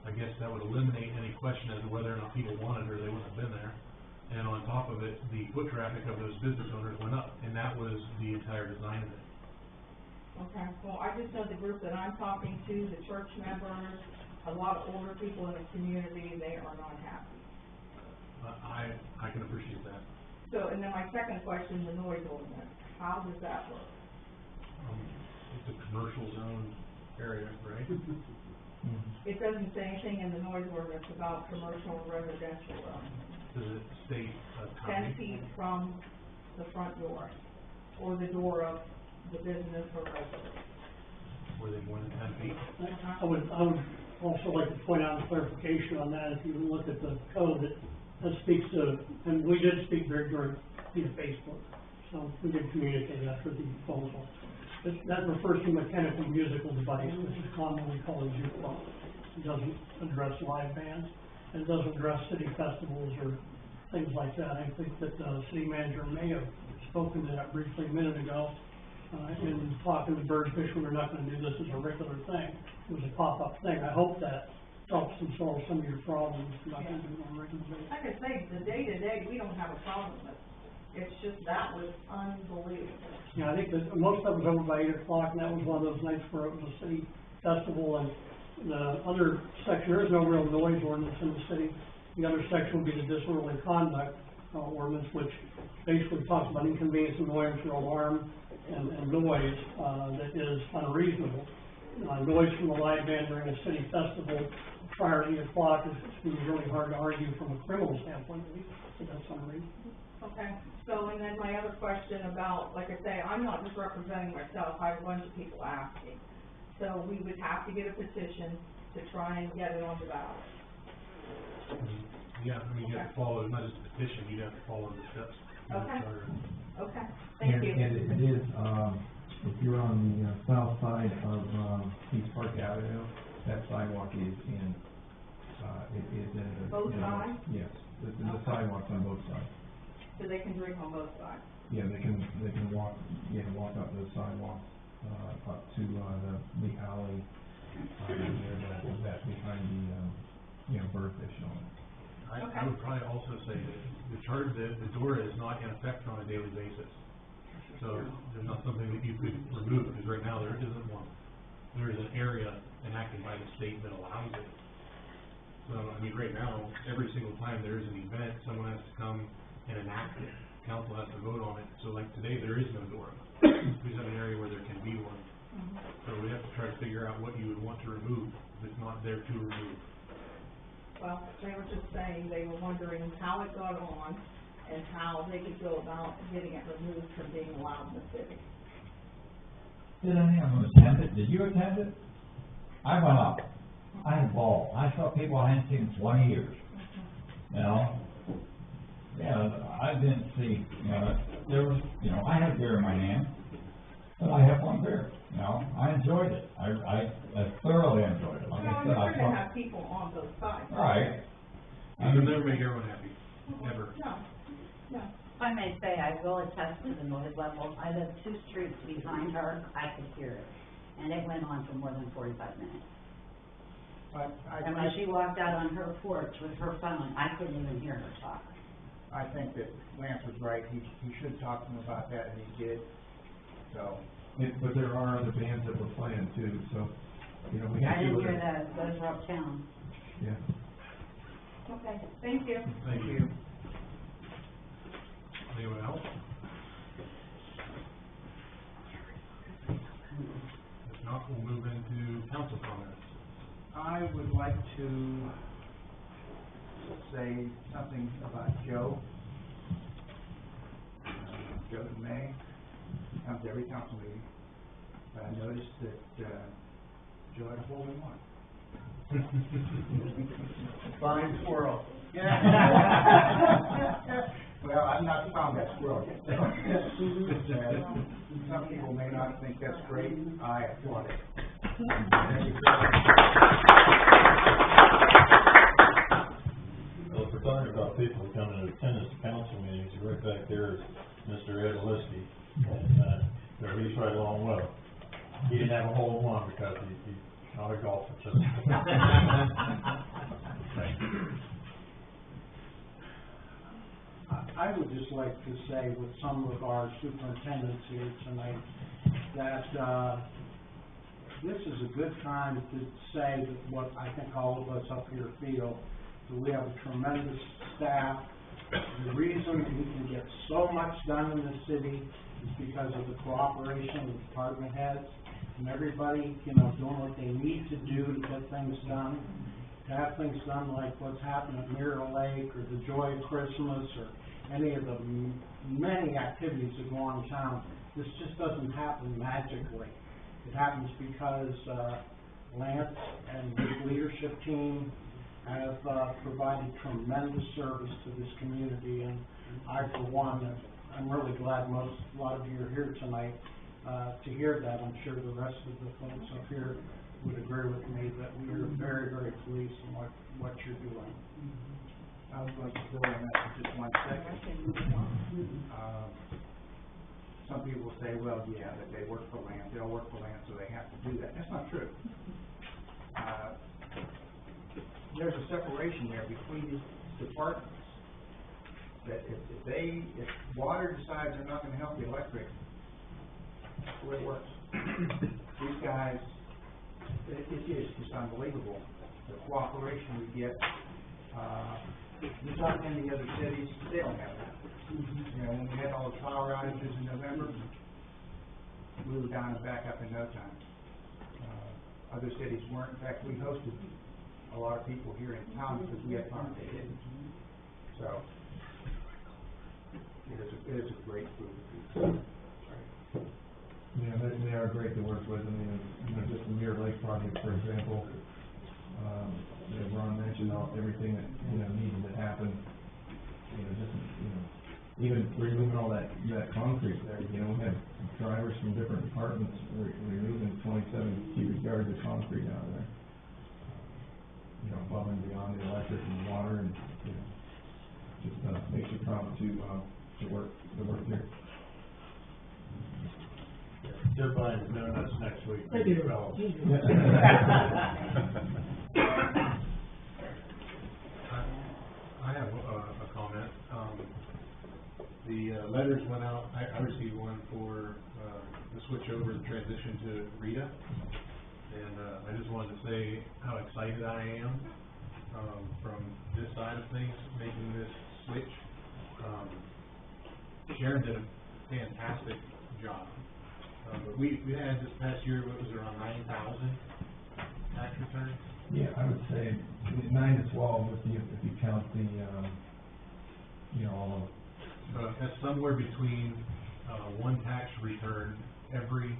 I guess that would eliminate any question as to whether or not people wanted it or they wouldn't have been there. And on top of it, the foot traffic of those business owners went up, and that was the entire design of it. Okay, well, I just know the group that I'm talking to, the church members, a lot of older people in the community, they are not happy. I can appreciate that. So, and then my second question, the noise ordinance, how does that work? It's a commercial zone area, right? It doesn't say anything in the noise ordinance about commercial or residential zones. Does it state a 10 time? feet from the front door, or the door of the business or residence. Were they more than 10 feet? I would also like to point out a clarification on that. If you look at the code, that speaks to, and we did speak very during via Facebook, so we did communicate after the phone call. That refers to mechanical musical device, which is commonly called a jukebox. It doesn't address live bands, and it doesn't address city festivals or things like that. I think that the city manager may have spoken to that briefly a minute ago, in talking to Birdfish, when we're not gonna do this as a regular thing. It was a pop-up thing. I hope that helps and solves some of your problems. We're not gonna do it on a regular basis. Like I say, the day-to-day, we don't have a problem with it. It's just, that was unbelievable. Yeah, I think that most of it was over by 8 o'clock, and that was one of those nights where it was a city festival, and the other section, there is no real noise ordinance in the city. The other section would be the disorderly conduct ordinance, which basically talks about inconvenience, annoyance, or alarm, and noise that is unreasonable. Noise from a live band during a city festival prior to 8 o'clock is going to be really hard to argue from a criminal standpoint, at least, so that's unreasonable. Okay, so, and then my other question about, like I say, I'm not just representing myself, I have a bunch of people asking. So we would have to get a petition to try and get it on the ballot. Yeah, I mean, you have to follow, not just a petition, you have to follow the steps. in the Okay. charter. Okay, thank you. And it is, if you're on the south side of East Park Avenue, that sidewalk is in, it is in the. Both sides? Yes, the sidewalks on both sides. So they can drink on both sides. Yeah, they can walk up those sidewalks, up to, the alley, near that behind the, Birdfish on it. I would probably also say that the charter, the door is not in effect on a daily basis. So there's not something that you could remove, because right now there isn't one. There is an area enacted by the state that allows it. So, I mean, right now, every single time there is an event, someone has to come and enact it. Council has to vote on it. So like today, there is no door. We have an area where there can be one. So we have to try to figure out what you would want to remove, if it's not there to remove. Well, they were just saying, they were wondering how it got on and how they could go about getting it removed from being allowed in the city. Did anyone attend it? Did you attend it? I went up. I had a ball. I saw people I hadn't seen in 20 years. You know? Yeah, I didn't see, there was, I had beer in my hand, but I had one beer. I enjoyed it. I thoroughly enjoyed it. Like I said, You're gonna have people on both sides. Right. You'll never make everyone happy, ever. No. If I may say, I will attest to the noise level. I live 2 streets behind her. I could hear it. And it went on for more than 45 minutes. And when she walked out on her porch with her phone, I couldn't even hear her talk. I think that Lance was right, he should talk to him about that, and he did. So, But there are other bands that were planned too, so, you know, we I have to. didn't hear that, those were uptown. Yeah. Okay, thank you. Thank you. Anyone else? If not, we'll move into council comments. I would like to say something about Joe. Joe DeMay comes to every council meeting, but I noticed that, Joe had a hole in one. Fine squirrel. Well, I've not found that squirrel yet. Some people may not think that's great. I applaud it. Well, if we're talking about people who come in attendance to council meetings, right back there is Mr. Ed Aliski, and he's right along with him. He didn't have a hole in one because he's not a golfer, so. I would just like to say with some of our superintendents here tonight that this is a good time to say that what I think all of us up here feel, that we have a tremendous staff. The reason we can get so much done in the city is because of the cooperation of department heads and everybody, you know, doing what they need to do to get things done. To have things done like what's happened at Mirror Lake or the Joy of Christmas or any of the many activities that go on in town, this just doesn't happen magically. It happens because Lance and his leadership team have provided tremendous service to this community, and I, for one, I'm really glad a lot of you are here tonight to hear that. I'm sure the rest of the folks up here would agree with me that we are very, very pleased in what you're doing. I would like to build on that for just 1 second. Some people say, well, yeah, that they work for land, they'll work for land, so they have to do that. That's not true. There's a separation there between these departments. That if water decides they're not going to help the electric, that's the way it works. These guys, it is just unbelievable the cooperation we get. You talk to any other cities, they don't have that. You know, when we had all the power outages in November, we were down and back up in no time. Other cities weren't. In fact, we hosted a lot of people here in town because we had power, they didn't. So, it is a great group of people. Yeah, they are great to work with. I mean, you know, just the Mirror Lake project, for example, you know, Ron mentioned everything that, you know, needed to happen. You know, just, you know, even removing all that concrete there, you know, we had drivers from different departments removing 27 cubic yards of concrete out of there. You know, above and beyond the electric and the water, and, you know, just makes you proud to work here. They're buying the donuts next week. Thank you. I have a comment. The letters went out, I received one for the switch over, the transition to Rita. And I just wanted to say how excited I am from this side of things, making this switch. Sharon did a fantastic job. But we had this past year, what was it, around 9,000 tax returns? Yeah, I would say 9 to 12 if you count the, you know, all of. So that's somewhere between one tax return every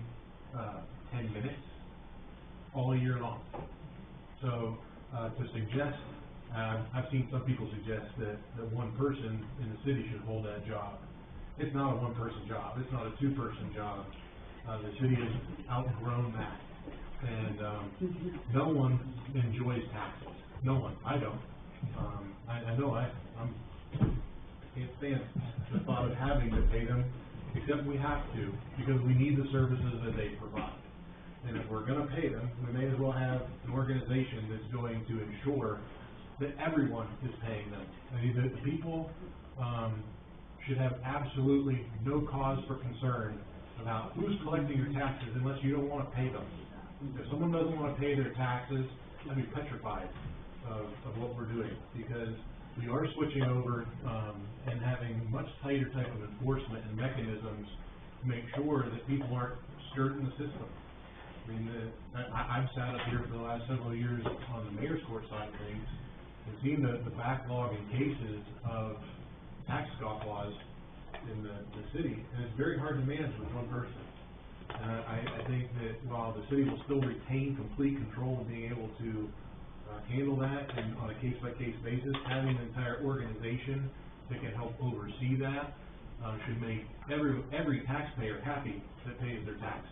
10 minutes, all year long. So to suggest, I've seen some people suggest that one person in the city should hold that job. It's not a one-person job. It's not a two-person job. The city has outgrown that, and no one enjoys taxes. No one. I don't. I know I can't stand the thought of having to pay them, except we have to because we need the services that they provide. And if we're going to pay them, we may as well have an organization that's going to ensure that everyone is paying them. I mean, the people should have absolutely no cause for concern about who's collecting your taxes unless you don't wanna pay them. If someone doesn't wanna pay their taxes, I'd be petrified of what we're doing, because we are switching over, and having much tighter type of enforcement and mechanisms to make sure that people aren't skirting the system. I mean, I've sat up here for the last several years on the mayor's court side of things, and seen the backlog in cases of tax scofflaws in the city, and it's very hard to manage with one person. I think that while the city will still retain complete control of being able to handle that, and on a case-by-case basis, having an entire organization that can help oversee that should make every taxpayer happy that pays their taxes.